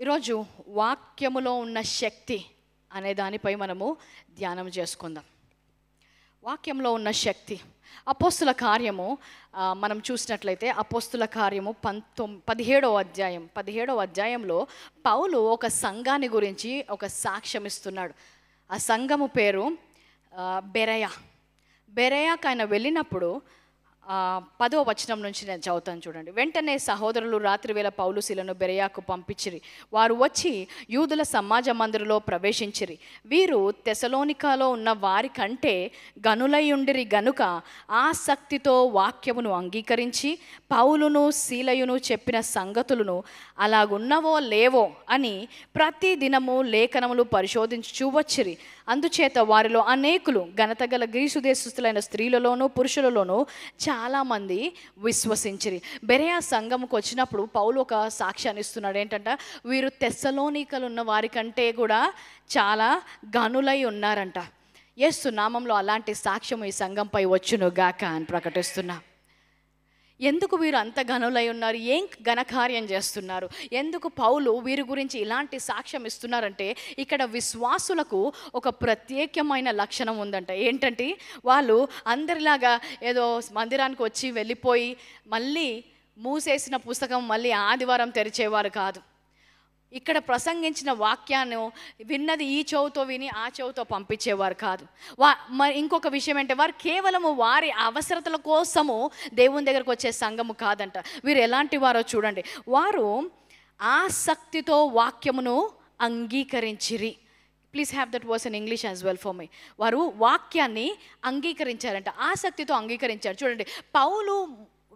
ఈరోజు వాక్యములో ఉన్న శక్తి అనే దానిపై మనము ధ్యానం చేసుకుందాం. వాక్యంలో ఉన్న శక్తి. అపోస్తుల కార్యము మనం చూసినట్లయితే అపోస్తుల కార్యము 17వ అధ్యాయంలో పౌలు ఒక సంఘాన్ని గురించి ఒక సాక్ష్యం ఇస్తున్నాడు. ఆ సంఘము పేరు బెరయాకు ఆయన వెళ్ళినప్పుడు 10వ వచనం నుంచి నేను చదువుతాను చూడండి. వెంటనే సహోదరులు రాత్రివేళ పౌలు శీలను బెరయాకు పంపించిరి. వారు వచ్చి యూదుల సమాజ మందిరంలో ప్రవేశించిరి. వీరు తెసలోనికాలో ఉన్న వారి కంటే గనులై ఉండిరి గనుక ఆసక్తితో వాక్యమును అంగీకరించి పౌలును శీలయును చెప్పిన సంగతులను అలాగున్నవో లేవో అని ప్రతి దినము లేఖనములు పరిశోధించుచూ వచ్చిరి. అందుచేత వారిలో అనేకులు ఘనత గల గ్రీసు దేశస్థులైన స్త్రీలలోనూ పురుషులలోనూ చాలామంది విశ్వసించిరి. బెరయా సంఘముకు వచ్చినప్పుడు పౌలు ఒక సాక్ష్యాన్ని ఇస్తున్నాడు. ఏంటంటే వీరు తెస్సలోనికలు ఉన్న వారికంటే కూడా చాలా గనులై ఉన్నారంట. యేసు నామంలో అలాంటి సాక్ష్యం ఈ సంఘంపై వచ్చును గాక అని ప్రకటిస్తున్నా. ఎందుకు వీరు అంత గనులై ఉన్నారు? ఏం ఘనకార్యం చేస్తున్నారు? ఎందుకు పౌలు వీరి గురించి ఇలాంటి సాక్ష్యం ఇస్తున్నారంటే ఇక్కడ విశ్వాసులకు ఒక ప్రత్యేకమైన లక్షణం ఉందంట. ఏంటంటే వాళ్ళు అందరిలాగా ఏదో మందిరానికి వచ్చి వెళ్ళిపోయి మళ్ళీ మూసేసిన పుస్తకం మళ్ళీ ఆదివారం తెరిచేవారు కాదు. ఇక్కడ ప్రసంగించిన వాక్యాన్ని విన్నది ఈ చెవుతో విని ఆ చెవుతో పంపించేవారు కాదు. మరి ఇంకొక విషయం అంటే వారు కేవలము వారి అవసరతల కోసము దేవుని దగ్గరకు వచ్చే సంఘము కాదంట. వీరు ఎలాంటి వారో చూడండి. వారు ఆసక్తితో వాక్యమును అంగీకరించిరి. Please have that verse in English as well for me. వారు వాక్యాన్ని అంగీకరించారంట, ఆసక్తితో అంగీకరించారు. చూడండి, పౌలు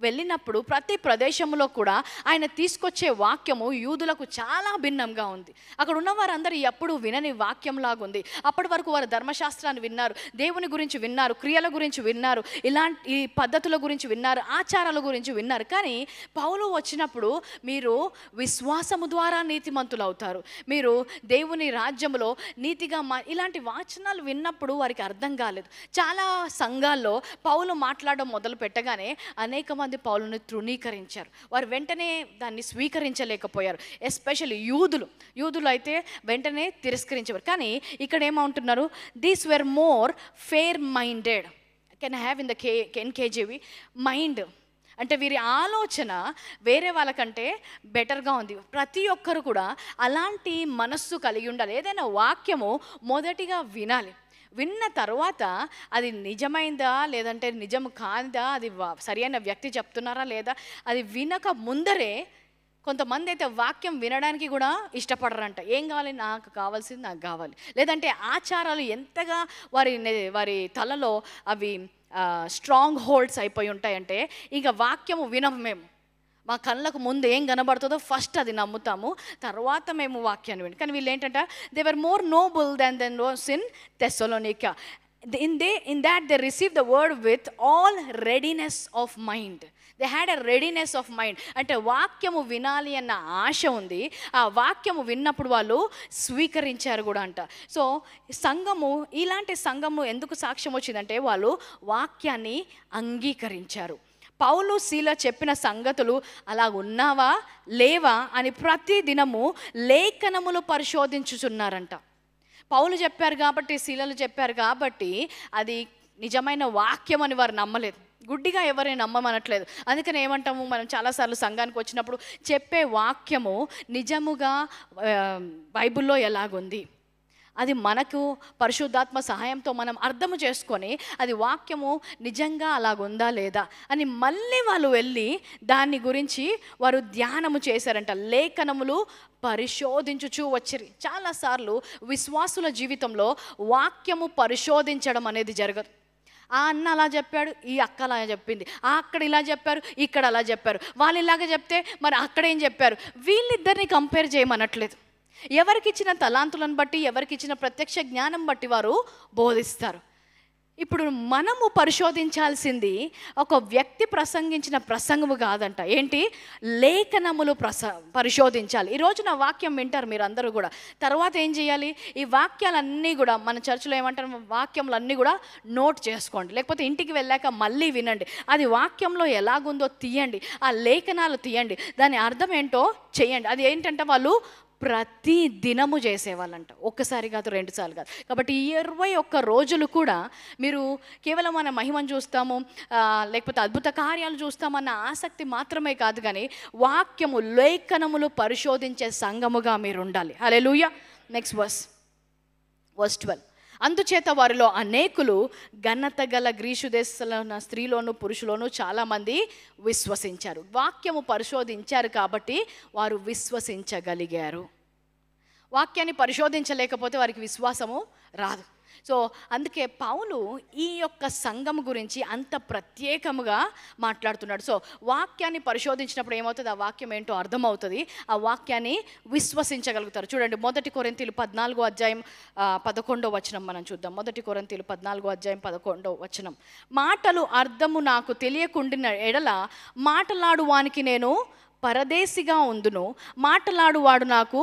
వెళ్ళినప్పుడు ప్రతి ప్రదేశంలో కూడా ఆయన తీసుకొచ్చే వాక్యము యూదులకు చాలా భిన్నంగా ఉంది. అక్కడ ఉన్న వారందరూ ఎప్పుడు వినని వాక్యంలాగుంది. అప్పటి వరకు వారు ధర్మశాస్త్రాన్ని విన్నారు, దేవుని గురించి విన్నారు, క్రియల గురించి విన్నారు, ఇలాంటి పద్ధతుల గురించి విన్నారు, ఆచారాల గురించి విన్నారు. కానీ పౌలు వచ్చినప్పుడు మీరు విశ్వాసము ద్వారా నీతిమంతులు అవుతారు, మీరు దేవుని రాజ్యములో నీతిగా ఇలాంటి వాచనాలు విన్నప్పుడు వారికి అర్థం కాలేదు. చాలా సంఘాల్లో పౌలు మాట్లాడడం మొదలు పెట్టగానే అనేక మంది పౌలుని తృణీకరించారు. వారు వెంటనే దాన్ని స్వీకరించలేకపోయారు. ఎస్పెషల్లీ యూదులు అయితే వెంటనే తిరస్కరించేవారు. కానీ ఇక్కడ ఏమంటున్నారు? These were more fair minded. Can have in the NKJV mind అంటే వీరి ఆలోచన వేరే వాళ్ళకంటే బెటర్గా ఉంది. ప్రతి ఒక్కరు కూడా అలాంటి మనస్సు కలిగి ఉండాలి. ఏదైనా వాక్యము మొదటిగా వినాలి, విన్న తర్వాత అది నిజమైందా లేదంటే నిజం కాదా, అది సరైన వ్యక్తి చెప్తున్నారా లేదా, అది వినక ముందరే కొంతమంది అయితే వాక్యం వినడానికి కూడా ఇష్టపడరంట. ఏం కావాలి? నాకు కావాల్సింది నాకు కావాలి. లేదంటే ఆచారాలు ఎంతగా వారి తలలో అవి స్ట్రాంగ్ హోల్డ్స్ అయిపోయి ఉంటాయంటే ఇక వాక్యము వినము. మేము మా కళ్ళకు ముందు ఏం కనబడుతుందో ఫస్ట్ అది నమ్ముతాము, తర్వాత మేము వాక్యాన్ని విని. కానీ వీళ్ళు ఏంటంటే they were more noble than those in Thessalonica. In that they received the word with all readiness of mind. They had a readiness of mind. అంటే వాక్యము వినాలి అన్న ఆశ ఉంది. ఆ వాక్యము విన్నప్పుడు వాళ్ళు స్వీకరించారు కూడా అంట. సో సంఘము, ఇలాంటి సంఘము ఎందుకు సాక్ష్యం వచ్చిందంటే వాళ్ళు వాక్యాన్ని అంగీకరించారు. పౌలు శీల చెప్పిన సంగతులు అలా ఉన్నావా లేవా అని ప్రతి దినము లేఖనములు పరిశోధించుచున్నారంట. పౌలు చెప్పారు కాబట్టి, శీలలు చెప్పారు కాబట్టి అది నిజమైన వాక్యం అని వారు నమ్మలేదు. గుడ్డిగా ఎవరైనా నమ్మమనట్లేదు. అందుకని ఏమంటాము మనం చాలాసార్లు సంఘానికి వచ్చినప్పుడు, చెప్పే వాక్యము నిజముగా బైబిల్లో ఎలాగుంది, అది మనకు పరిశుద్ధాత్మ సహాయంతో మనం అర్థము చేసుకొని అది వాక్యము నిజంగా అలాగుందా లేదా అని మళ్ళీ వాళ్ళు వెళ్ళి దాని గురించి వారు ధ్యానము చేశారంట. లేఖనములు పరిశోధించుచూ వచ్చిరి. చాలాసార్లు విశ్వాసుల జీవితంలో వాక్యము పరిశోధించడం అనేది జరగదు. ఆ అన్న అలా చెప్పాడు, ఈ అక్క అలా చెప్పింది, అక్కడ ఇలా చెప్పారు, ఇక్కడ అలా చెప్పారు, వాళ్ళు ఇలాగ చెప్తే మరి అక్కడేం చెప్పారు, వీళ్ళిద్దరిని కంపేర్ చేయమనట్లేదు. ఎవరికి ఇచ్చిన తలాంతులను బట్టి, ఎవరికి ఇచ్చిన ప్రత్యక్ష జ్ఞానం బట్టి వారు బోధిస్తారు. ఇప్పుడు మనము పరిశోధించాల్సింది ఒక వ్యక్తి ప్రసంగించిన ప్రసంగము కాదంట. ఏంటి? లేఖనములు పరిశోధించాలి. ఈరోజు నా వాక్యం వింటారు మీరు అందరూ కూడా. తర్వాత ఏం చేయాలి? ఈ వాక్యాలన్నీ కూడా మన చర్చిలో ఏమంటారు, వాక్యములన్నీ కూడా నోట్ చేసుకోండి. లేకపోతే ఇంటికి వెళ్ళాక మళ్ళీ వినండి. అది వాక్యంలో ఎలాగుందో తీయండి, ఆ లేఖనాలు తీయండి, దాని అర్థం ఏంటో చేయండి. అది ఏంటంటే వాళ్ళు ప్రతి దినము చేసేవాళ్ళంట. ఒక్కసారి కాదు, 2 సార్లు కాదు. కాబట్టి ఈ 21 రోజులు కూడా మీరు కేవలం మన మహిమను చూస్తాము, లేకపోతే అద్భుత కార్యాలు చూస్తామన్న ఆసక్తి మాత్రమే కాదు, కానీ వాక్యము లేఖనములు పరిశోధించే సంఘముగా మీరు ఉండాలి. హల్లెలూయా. Next verse 12. అందుచేత వారిలో అనేకులు ఘనత గల గ్రీసు దేశంలో ఉన్న స్త్రీలోను పురుషులోను చాలామంది విశ్వసించారు. వాక్యము పరిశోధించారు కాబట్టి వారు విశ్వసించగలిగారు. వాక్యాన్ని పరిశోధించలేకపోతే వారికి విశ్వాసము రాదు. సో అందుకే పౌలు ఈ యొక్క సంఘం గురించి అంత ప్రత్యేకముగా మాట్లాడుతున్నాడు. సో వాక్యాన్ని పరిశోధించినప్పుడు ఏమవుతుంది, ఆ వాక్యం ఏంటో అర్థమవుతుంది, ఆ వాక్యాన్ని విశ్వసించగలుగుతారు. చూడండి, 1 కొరింథీయులు 14:11 మనం చూద్దాం. 1 కొరింథీయులు 14:11 మాటలు అర్థము నాకు తెలియకుండిన ఎడల మాటలాడు వానికి నేను పరదేశిగా ఉండును, మాటలాడువాడు నాకు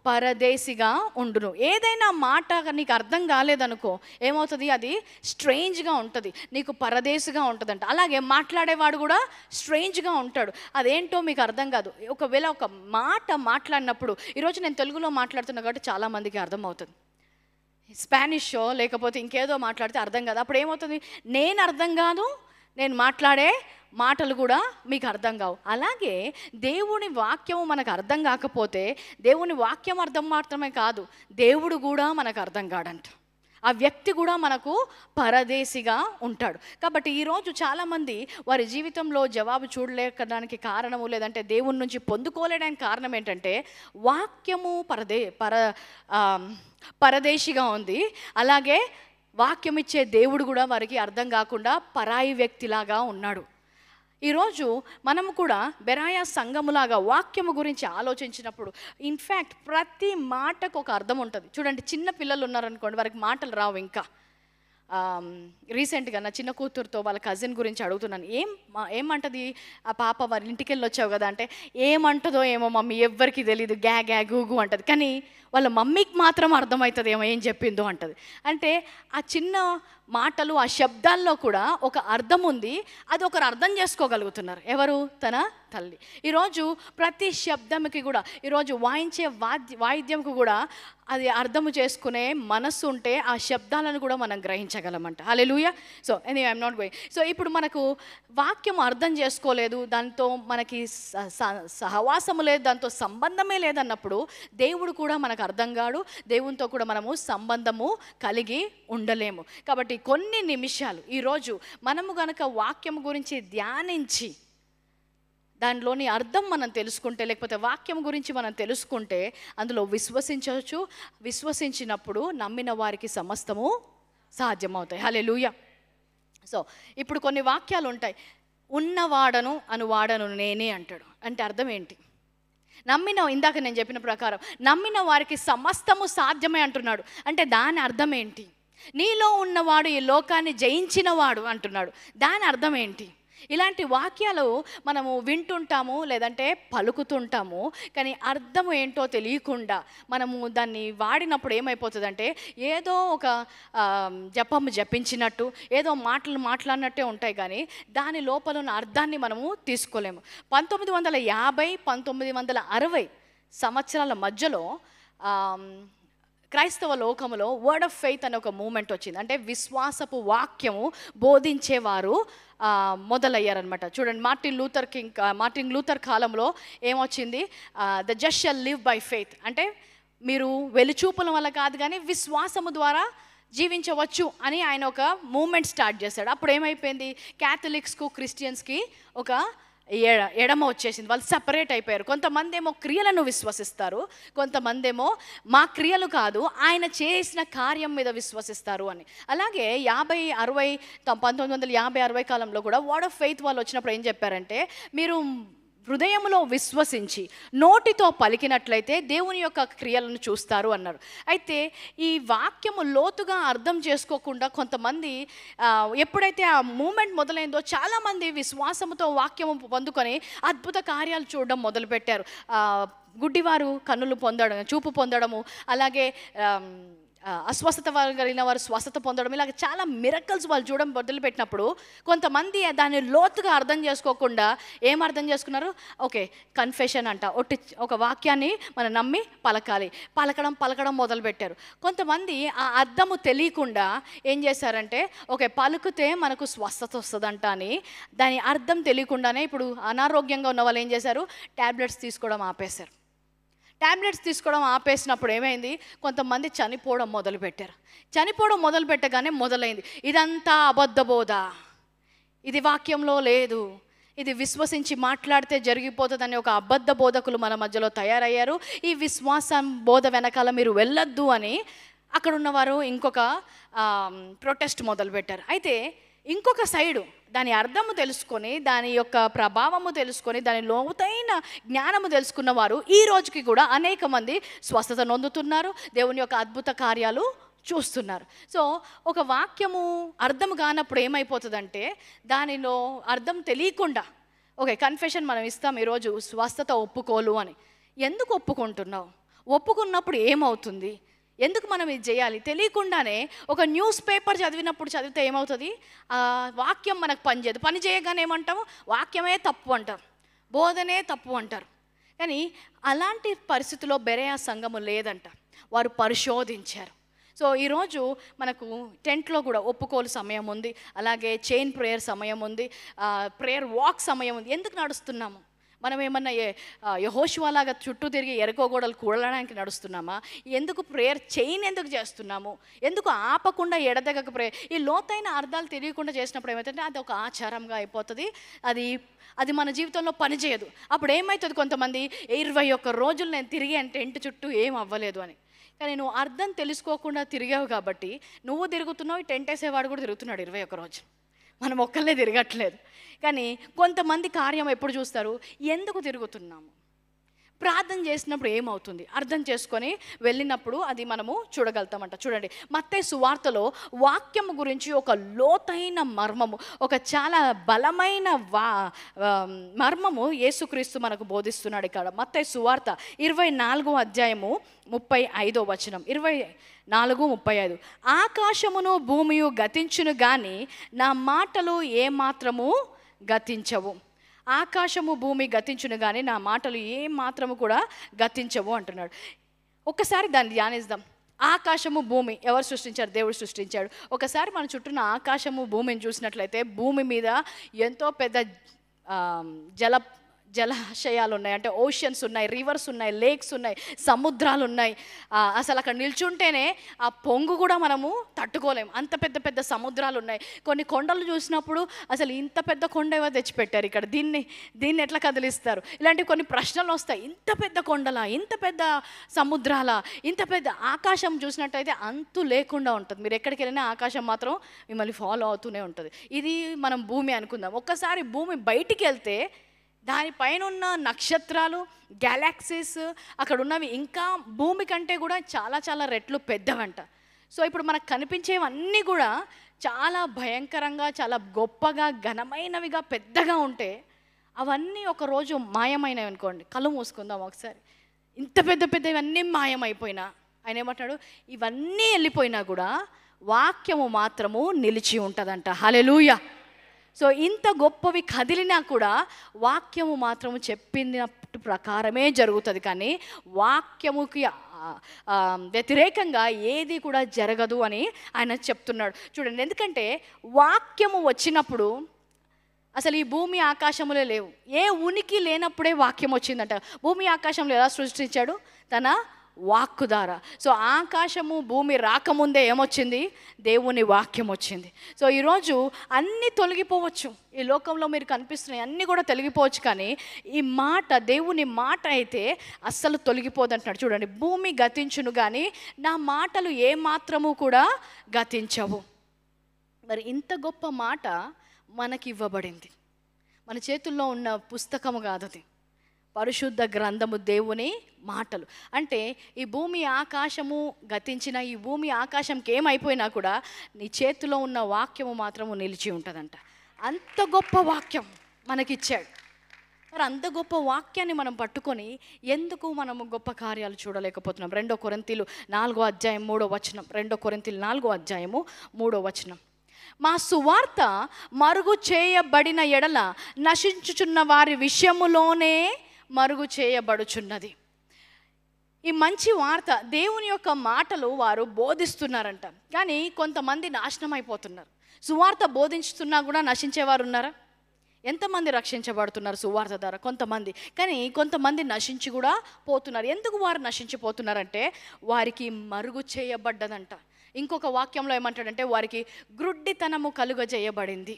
పరదేశిగా ఉండును. ఏదైనా మాట నీకు అర్థం కాలేదనుకో ఏమవుతుంది, అది స్ట్రేంజ్గా ఉంటుంది, నీకు పరదేశిగా ఉంటుందంట. అలాగే మాట్లాడేవాడు కూడా స్ట్రేంజ్గా ఉంటాడు, అదేంటో మీకు అర్థం కాదు. ఒకవేళ ఒక మాట మాట్లాడినప్పుడు, ఈరోజు నేను తెలుగులో మాట్లాడుతున్నా కాబట్టి చాలామందికి అర్థమవుతుంది, స్పానిషో లేకపోతే ఇంకేదో మాట్లాడితే అర్థం కాదు. అప్పుడు ఏమవుతుంది, నేను అర్థం కాదు, నేను మాట్లాడే మాటలు కూడా మీకు అర్థం కావు. అలాగే దేవుని వాక్యము మనకు అర్థం కాకపోతే, దేవుని వాక్యం అర్థం మాత్రమే కాదు, దేవుడు కూడా మనకు అర్థం కాడంట. ఆ వ్యక్తి కూడా మనకు పరదేశిగా ఉంటాడు. కాబట్టి ఈరోజు చాలామంది వారి జీవితంలో జవాబు చూడలేకడానికి కారణము, లేదంటే దేవుని నుంచి పొందుకోలేడానికి కారణం ఏంటంటే వాక్యము పరదేశిగా ఉంది. అలాగే వాక్యం ఇచ్చే దేవుడు కూడా వారికి అర్థం కాకుండా పరాయి వ్యక్తిలాగా ఉన్నాడు. ఈరోజు మనము కూడా బెరాయా సంఘములాగా వాక్యము గురించి ఆలోచించినప్పుడు, ఇన్ఫ్యాక్ట్ ప్రతి మాటకు ఒక అర్థం ఉంటుంది. చూడండి, చిన్న పిల్లలు ఉన్నారనుకోండి, వారికి మాటలు రావు. ఇంకా రీసెంట్గా నా చిన్న కూతురుతో వాళ్ళ కజిన్ గురించి అడుగుతున్నాను, ఏమంటది ఆ పాప, వారి ఇంటికి వెళ్ళి వచ్చావు కదా అంటే, ఏమంటదో ఏమో మమ్మీ, ఎవ్వరికి తెలియదు, గ్యా గ్యా గూగు అంటది, కానీ వాళ్ళ మమ్మీకి మాత్రం అర్థమవుతుంది ఏమో ఏం చెప్పిందో అంటది. అంటే ఆ చిన్న మాటలు, ఆ శబ్దాల్లో కూడా ఒక అర్థం ఉంది, అది ఒకరు అర్థం చేసుకోగలుగుతున్నారు. ఎవరు? తన తల్లి. ఈరోజు ప్రతి శబ్దంకి కూడా, ఈరోజు వాయించే వాయిద్యంకు కూడా అది అర్థము చేసుకునే మనస్సు ఉంటే ఆ శబ్దాలను కూడా మనం గ్రహించగలమంట. Hallelujah. So anyway, I'm not going. So ఇప్పుడు మనకు వాక్యం అర్థం చేసుకోలేదు, దాంతో మనకి సహవాసము లేదు, దాంతో సంబంధమే లేదన్నప్పుడు దేవుడు కూడా మనకు అర్థం కాడు, దేవునితో కూడా మనము సంబంధము కలిగి ఉండలేము. కాబట్టి కొన్ని నిమిషాలు ఈరోజు మనము గనక వాక్యం గురించి ధ్యానించి దానిలోని అర్థం మనం తెలుసుకుంటే, లేకపోతే వాక్యం గురించి మనం తెలుసుకుంటే అందులో విశ్వసించవచ్చు. విశ్వసించినప్పుడు నమ్మిన వారికి సమస్తము సాధ్యమవుతాయి. హల్లెలూయా. సో ఇప్పుడు కొన్ని వాక్యాలు ఉంటాయి, ఉన్నవాడను అనువాడను నేనే అంటాడు. అంటే అర్థం ఏంటి? ఇందాక నేను చెప్పిన ప్రకారం నమ్మిన వారికి సమస్తము సాధ్యమే అంటున్నాడు. అంటే దాని అర్థం ఏంటి? నీలో ఉన్నవాడు ఈ లోకాన్ని జయించినవాడు అంటున్నాడు. దాని అర్థం ఏంటి? ఇలాంటి వాక్యాలు మనము వింటుంటాము, లేదంటే పలుకుతుంటాము, కానీ అర్థం ఏంటో తెలియకుండా మనము దాన్ని వాడినప్పుడు ఏమైపోతుందంటే ఏదో ఒక జపము జపించినట్టు, ఏదో మాట్లాడినట్టే ఉంటాయి, కానీ దాని లోపల ఉన్న అర్థాన్ని మనము తీసుకోలేము. 1950-1960 సంవత్సరాల మధ్యలో క్రైస్తవ లోకములో వర్డ్ ఆఫ్ ఫెయిత్ అనే ఒక మూమెంట్ వచ్చింది. అంటే విశ్వాసపు వాక్యము బోధించేవారు మొదలయ్యారనమాట. చూడండి, మార్టిన్ లూథర్ కాలంలో ఏమొచ్చింది, the just shall live by faith, అంటే మీరు వెలుచూపుల వల్ల కాదు కానీ విశ్వాసము ద్వారా జీవించవచ్చు అని ఆయన ఒక మూమెంట్ స్టార్ట్ చేశాడు. అప్పుడు ఏమైపోయింది, క్యాథలిక్స్కు క్రిస్టియన్స్కి ఒక ఎడమ వచ్చేసింది, వాళ్ళు సపరేట్ అయిపోయారు. కొంతమంది ఏమో క్రియలను విశ్వసిస్తారు, కొంతమంది ఏమో మా క్రియలు కాదు ఆయన చేసిన కార్యం మీద విశ్వసిస్తారు అని. అలాగే 1950-60 కాలంలో కూడా వర్డ్ ఆఫ్ ఫెయిత్ వాళ్ళు వచ్చినప్పుడు ఏం చెప్పారంటే, మీరు హృదయంలో విశ్వసించి నోటితో పలికినట్లయితే దేవుని యొక్క క్రియలను చూస్తారు అన్నారు. అయితే ఈ వాక్యము లోతుగా అర్థం చేసుకోకుండా కొంతమంది ఎప్పుడైతే ఆ మూమెంట్ మొదలైందో చాలామంది విశ్వాసముతో వాక్యము పొందుకొని అద్భుత కార్యాలు చూడడం మొదలుపెట్టారు. గుడ్డివారు కన్నులు పొందడం, చూపు పొందడము, అలాగే అస్వస్థత కలిగిన వారు స్వస్థత పొందడం, ఇలాగ చాలా మిరకల్స్ వాళ్ళు చూడడం మొదలుపెట్టినప్పుడు కొంతమంది దాన్ని లోతుగా అర్థం చేసుకోకుండా ఏం అర్థం చేసుకున్నారు? ఓకే, కన్ఫెషన్ అంట, ఒక వాక్యాన్ని మనం నమ్మి పలకడం మొదలుపెట్టారు. కొంతమంది ఆ అర్థము తెలియకుండా ఏం చేశారంటే, ఓకే పలుకుతే మనకు స్వస్థత వస్తుందంట అని దాని అర్థం తెలియకుండానే ఇప్పుడు అనారోగ్యంగా ఉన్న వాళ్ళు ఏం చేశారు? ట్యాబ్లెట్స్ తీసుకోవడం ఆపేశారు. ట్యాబ్లెట్స్ తీసుకోవడం ఆపేసినప్పుడు ఏమైంది? కొంతమంది చనిపోవడం మొదలుపెట్టారు. చనిపోవడం మొదలుపెట్టగానే మొదలైంది ఇదంతా అబద్ధ బోధ, ఇది వాక్యంలో లేదు, ఇది విశ్వసించి మాట్లాడితే జరిగిపోతుందని ఒక అబద్ధ బోధకులు మన మధ్యలో తయారయ్యారు. ఈ విశ్వాసం బోధ వెనకాల మీరు వెళ్ళొద్దు అని అక్కడ ఉన్నవారు ఇంకొక ప్రొటెస్ట్ మొదలుపెట్టారు. అయితే ఇంకొక సైడు దాని అర్థము తెలుసుకొని, దాని యొక్క ప్రభావము తెలుసుకొని, దాని లోతైన జ్ఞానము తెలుసుకున్న వారు ఈ రోజుకి కూడా అనేక మంది స్వస్థత నొందుతున్నారు, దేవుని యొక్క అద్భుత కార్యాలు చూస్తున్నారు. సో ఒక వాక్యము అర్థం కానప్పుడు ఏమైపోతుందంటే, దానిలో అర్థం తెలియకుండా ఓకే కన్ఫెషన్ మనం ఇస్తాం ఈరోజు స్వస్థత ఒప్పుకోలు అని. ఎందుకు ఒప్పుకుంటున్నావు? ఒప్పుకున్నప్పుడు ఏమవుతుంది? ఎందుకు మనం ఇది చేయాలి? తెలియకుండానే ఒక న్యూస్ పేపర్ చదివితే ఏమవుతుంది? వాక్యం మనకు పనిచేయదు. పని చేయగానే ఏమంటాము? వాక్యమే తప్పు అంటారు, బోధనే తప్పు అంటారు. కానీ అలాంటి పరిస్థితిలో బెరేయా సంఘము లేదంట. వారు పరిశోధించారు. సో ఈరోజు మనకు టెంట్లో కూడా ఒప్పుకోలు సమయం ఉంది, అలాగే చైన్ ప్రేయర్ సమయం ఉంది, ప్రేయర్ వాక్ సమయం ఉంది. ఎందుకు నడుస్తున్నాము? మనం ఏమన్నా యెహోషువలాగా చుట్టూ తిరిగి ఎరకోగోడలు కూడడానికి నడుస్తున్నామా? ఎందుకు ప్రేయర్ చైన్ ఎందుకు చేస్తున్నాము? ఎందుకు ఆపకుండా ఎడదగక ప్రేయర్? ఈ లోతైన అర్థాలు తెలియకుండా చేసినప్పుడు ఏమవుతుందంటే అది ఒక ఆచారంగా అయిపోతుంది. అది మన జీవితంలో పనిచేయదు. అప్పుడు ఏమవుతుంది? కొంతమంది 21 రోజులు నేను తిరిగి అంటే ఇంటి చుట్టూ ఏం అవ్వలేదు అని. కానీ నువ్వు అర్థం తెలుసుకోకుండా తిరిగావు కాబట్టి నువ్వు తిరుగుతున్నావు, టెంట్ వేసేవాడు కూడా తిరుగుతున్నాడు 21 రోజు. మనం ఒక్కళ్ళే తిరగట్లేదు. కానీ కొంతమంది కార్యం ఎప్పుడు చూస్తారు? ఎందుకు తిరుగుతున్నాము? ప్రార్థన చేసినప్పుడు ఏమవుతుంది అర్థం చేసుకొని వెళ్ళినప్పుడు అది మనము చూడగలుగుతామంట. చూడండి, మత్తయి సువార్తలో వాక్యము గురించి ఒక లోతైన మర్మము, ఒక చాలా బలమైన మర్మము యేసుక్రీస్తు మనకు బోధిస్తున్నాడు. ఇక్కడ మత్తయి సువార్త 24వ అధ్యాయము 35వ వచనం, 24:35. ఆకాశమును భూమియు గతించును గాని నా మాటలు ఏమాత్రము గతించవు. ఆకాశము భూమి గతించును కానీ నా మాటలు ఏ మాత్రము కూడా గతించవు అంటున్నాడు. ఒక్కసారి దాన్ని ధ్యానిద్దాం. ఆకాశము భూమి ఎవరు సృష్టించారు? దేవుడు సృష్టించాడు. ఒకసారి మన చుట్టూన ఆకాశము భూమిని చూసినట్లయితే భూమి మీద ఎంతో పెద్ద జలాశయాలు ఉన్నాయి, అంటే ఓషన్స్ ఉన్నాయి, రివర్స్ ఉన్నాయి, లేక్స్ ఉన్నాయి, సముద్రాలు ఉన్నాయి. అసలు అక్కడ నిల్చుంటేనే ఆ పొంగు కూడా మనము తట్టుకోలేము, అంత పెద్ద పెద్ద సముద్రాలు ఉన్నాయి. కొన్ని కొండలు చూసినప్పుడు అసలు ఇంత పెద్ద కొండ ఎవరు తెచ్చిపెట్టారు ఇక్కడ, దీన్ని ఎట్లా కదిలిస్తారు? ఇలాంటి కొన్ని ప్రశ్నలు వస్తాయి. ఇంత పెద్ద కొండలా, ఇంత పెద్ద సముద్రాల, ఇంత పెద్ద ఆకాశం చూసినట్టయితే అంతు లేకుండా ఉంటుంది. మీరు ఎక్కడికి వెళ్ళినా ఆకాశం మాత్రం మిమ్మల్ని ఫాలో అవుతూనే ఉంటుంది. ఇది మనం భూమి అనుకుందాం. ఒక్కసారి భూమి బయటికి వెళ్తే దానిపైన ఉన్న నక్షత్రాలు, గ్యాలాక్సీస్ అక్కడ ఉన్నవి ఇంకా భూమి కంటే కూడా చాలా చాలా రెట్లు పెద్దవంట. సో ఇప్పుడు మనకు కనిపించేవన్నీ కూడా చాలా భయంకరంగా, చాలా గొప్పగా, ఘనమైనవిగా, పెద్దగా ఉంటే అవన్నీ ఒకరోజు మాయమైనవి అనుకోండి. కళ్ళు మూసుకుందాం ఒకసారి. ఇంత పెద్ద పెద్ద ఇవన్నీ మాయమైపోయినా ఆయన ఏమంటాడు? ఇవన్నీ వెళ్ళిపోయినా కూడా వాక్యము మాత్రము నిలిచి ఉంటుందంట. హల్లెలూయా. సో ఇంత గొప్పవి కదిలినా కూడా వాక్యము మాత్రము చెప్పినట్టు ప్రకారమే జరుగుతుంది. కానీ వాక్యముకి వ్యతిరేకంగా ఏది కూడా జరగదు అని ఆయన చెప్తున్నాడు. చూడండి, ఎందుకంటే వాక్యము వచ్చినప్పుడు అసలు ఈ భూమి ఆకాశములే లేవు. ఏ ఉనికి లేనప్పుడే వాక్యం వచ్చిందంట. భూమి ఆకాశంలో ఎలా సృష్టించాడు? తన వాక్కు ద్వారా. సో ఆకాశము భూమి రాకముందే ఏమొచ్చింది? దేవుని వాక్యం వచ్చింది. సో ఈరోజు అన్నీ తొలగిపోవచ్చు, ఈ లోకంలో మీరు కనిపిస్తున్నాయి అన్నీ కూడా తొలగిపోవచ్చు, కానీ ఈ మాట, దేవుని మాట అయితే అస్సలు తొలగిపోదంటున్నాడు. చూడండి, భూమి గతించును కానీ నా మాటలు ఏ మాత్రము కూడా గతించవు. మరి ఇంత గొప్ప మాట మనకి ఇవ్వబడింది. మన చేతుల్లో ఉన్న పుస్తకము కాదు అది, పరిశుద్ధ గ్రంథము, దేవుని మాటలు. అంటే ఈ భూమి ఆకాశము గతించిన, ఈ భూమి ఆకాశంకి ఏమైపోయినా కూడా నీ చేతిలో ఉన్న వాక్యము మాత్రము నిలిచి ఉంటుందంట. అంత గొప్ప వాక్యం మనకిచ్చాడు. మరి అంత గొప్ప వాక్యాన్ని మనం పట్టుకొని ఎందుకు మనము గొప్ప కార్యాలు చూడలేకపోతున్నాం? 2 కొరింథీలు 4:3 2 కొరింథీలు 4:3 మా సువార్త మరుగు చేయబడిన ఎడల నశించుచున్న వారి విషయములోనే మరుగు చేయబడుచున్నది. ఈ మంచి వార్త, దేవుని యొక్క మాటలు వారు బోధిస్తున్నారంట, కానీ కొంతమంది నాశనం అయిపోతున్నారు. సువార్త బోధించుతున్నా కూడా నశించేవారు ఉన్నారా? ఎంతమంది రక్షించబడుతున్నారు సువార్త ద్వారా? కొంతమంది. కానీ కొంతమంది నశించి కూడా పోతున్నారు. ఎందుకు వారు నశించిపోతున్నారంటే వారికి మరుగు చేయబడ్డదంట. ఇంకొక వాక్యంలో ఏమంటాడంటే వారికి గ్రుడ్డితనము కలుగజేయబడింది.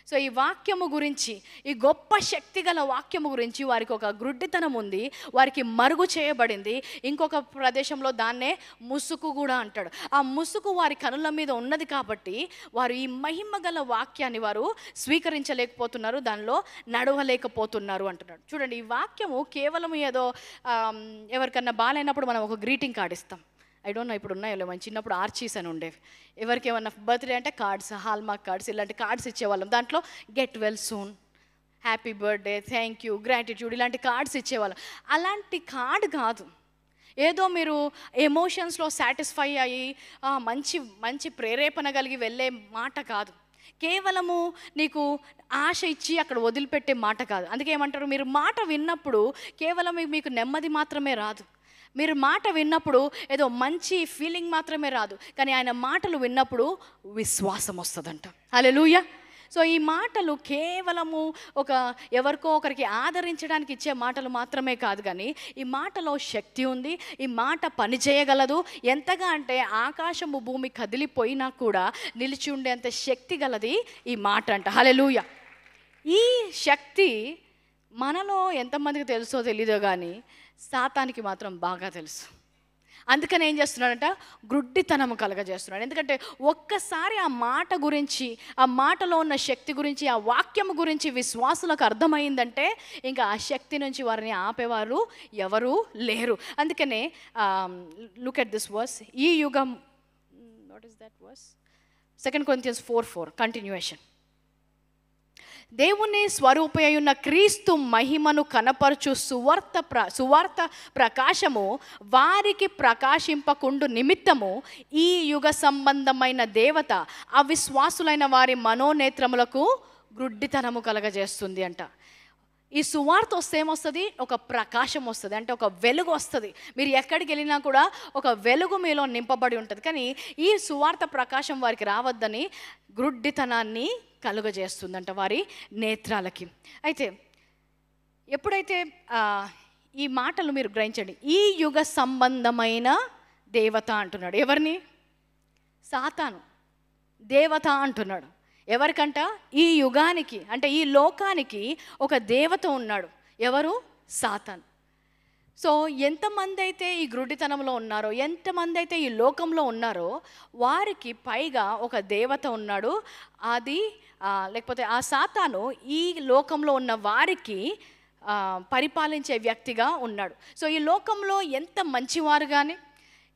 సో ఈ వాక్యము గురించి, ఈ గొప్ప శక్తి గల వాక్యము గురించి వారికి ఒక గ్రుడ్డితనం ఉంది, వారికి మరుగు చేయబడింది. ఇంకొక ప్రదేశంలో దాన్నే ముసుగు కూడా అంటాడు. ఆ ముసుగు వారి కనుల మీద ఉన్నది కాబట్టి వారు ఈ మహిమ గల వాక్యాన్ని వారు స్వీకరించలేకపోతున్నారు, దానిలో నడవలేకపోతున్నారు అంటున్నాడు. చూడండి, ఈ వాక్యము కేవలం ఏదో ఎవరికన్నా బాగాలేనప్పుడు మనం ఒక గ్రీటింగ్ కార్డ్ ఇస్తాం. ఐ డోంట్ నో ఇప్పుడు ఉన్నాయో లేవు, చిన్నప్పుడు ఆర్చీస్ అని ఉండేవి. ఎవరికి ఏమన్నా బర్త్డే అంటే కార్డ్స్, హాల్మార్క్ కార్డ్స్, ఇలాంటి కార్డ్స్ ఇచ్చేవాళ్ళం. దాంట్లో get well soon, happy birthday, thank you, gratitude, ఇలాంటి కార్డ్స్ ఇచ్చేవాళ్ళం. అలాంటి కార్డ్ కాదు. ఏదో మీరు ఎమోషన్స్లో సాటిస్ఫై అయ్యి మంచి మంచి ప్రేరేపణ కలిగి వెళ్ళే మాట కాదు. కేవలము నీకు ఆశ ఇచ్చి అక్కడ వదిలిపెట్టే మాట కాదు. అందుకే ఏమంటారు, మీరు మాట విన్నప్పుడు కేవలం మీకు నెమ్మది మాత్రమే రాదు. మీరు మాట విన్నప్పుడు ఏదో మంచి ఫీలింగ్ మాత్రమే రాదు, కానీ ఆయన మాటలు విన్నప్పుడు విశ్వాసం వస్తుందంట. హల్లెలూయా. సో ఈ మాటలు కేవలము ఎవరికో ఒకరికి ఆదరించడానికి ఇచ్చే మాటలు మాత్రమే కాదు, కానీ ఈ మాటలో శక్తి ఉంది. ఈ మాట పని చేయగలదు. ఎంతగా అంటే ఆకాశము భూమి కదిలిపోయినా కూడా నిలిచి ఉండేంత శక్తి గలది ఈ మాట అంట. హల్లెలూయా. ఈ శక్తి మనలో ఎంతమందికి తెలుసో తెలీదో కానీ సాతానికి మాత్రం బాగా తెలుసు. అందుకని ఏం చేస్తున్నాడంట, గ్రుడ్డితనము కలగజేస్తున్నాడు. ఎందుకంటే ఒక్కసారి ఆ మాట గురించి, ఆ మాటలో ఉన్న శక్తి గురించి, ఆ వాక్యము గురించి విశ్వాసులకు అర్థమైందంటే ఇంకా ఆ శక్తి నుంచి వారిని ఆపేవారు ఎవరు లేరు. అందుకనే లుక్ ఎట్ దిస్ వర్స్. ఈ యుగం, what is that verse? 2 Corinthians 4:4 continuation. దేవుని స్వరూపై ఉన్న క్రీస్తు మహిమను కనపరచు సువార్త ప్రకాశము వారికి ప్రకాశింపకుండు నిమిత్తము ఈ యుగ సంబంధమైన దేవత అవిశ్వాసులైన వారి మనోనేత్రములకు గ్రుడ్డితనము కలగజేస్తుంది అంట. ఈ సువార్త వస్తే ఏమొస్తుంది? ఒక ప్రకాశం వస్తుంది, అంటే ఒక వెలుగు వస్తుంది. మీరు ఎక్కడికి వెళ్ళినా కూడా ఒక వెలుగు మీలో నింపబడి ఉంటుంది. కానీ ఈ సువార్త ప్రకాశం వారికి రావద్దని గ్రుడ్డితనాన్ని కలుగజేస్తుందంట వారి నేత్రాలకి. అయితే ఎప్పుడైతే ఈ మాటలు మీరు గ్రహించండి, ఈ యుగ సంబంధమైన దేవత అంటున్నాడు. ఎవరిని? సాతాను దేవత అంటున్నాడు. ఎవరికంట? ఈ యుగానికి, అంటే ఈ లోకానికి ఒక దేవత ఉన్నాడు. ఎవరు? సాతాను. సో ఎంతమంది అయితే ఈ గ్రుడ్డితనంలో ఉన్నారో, ఎంతమంది అయితే ఈ లోకంలో ఉన్నారో వారికి పైగా ఒక దేవత ఉన్నాడు. అది లేకపోతే ఆ సాతాను ఈ లోకంలో ఉన్న వారికి పరిపాలించే వ్యక్తిగా ఉన్నాడు. సో ఈ లోకంలో ఎంత మంచివారు కానీ,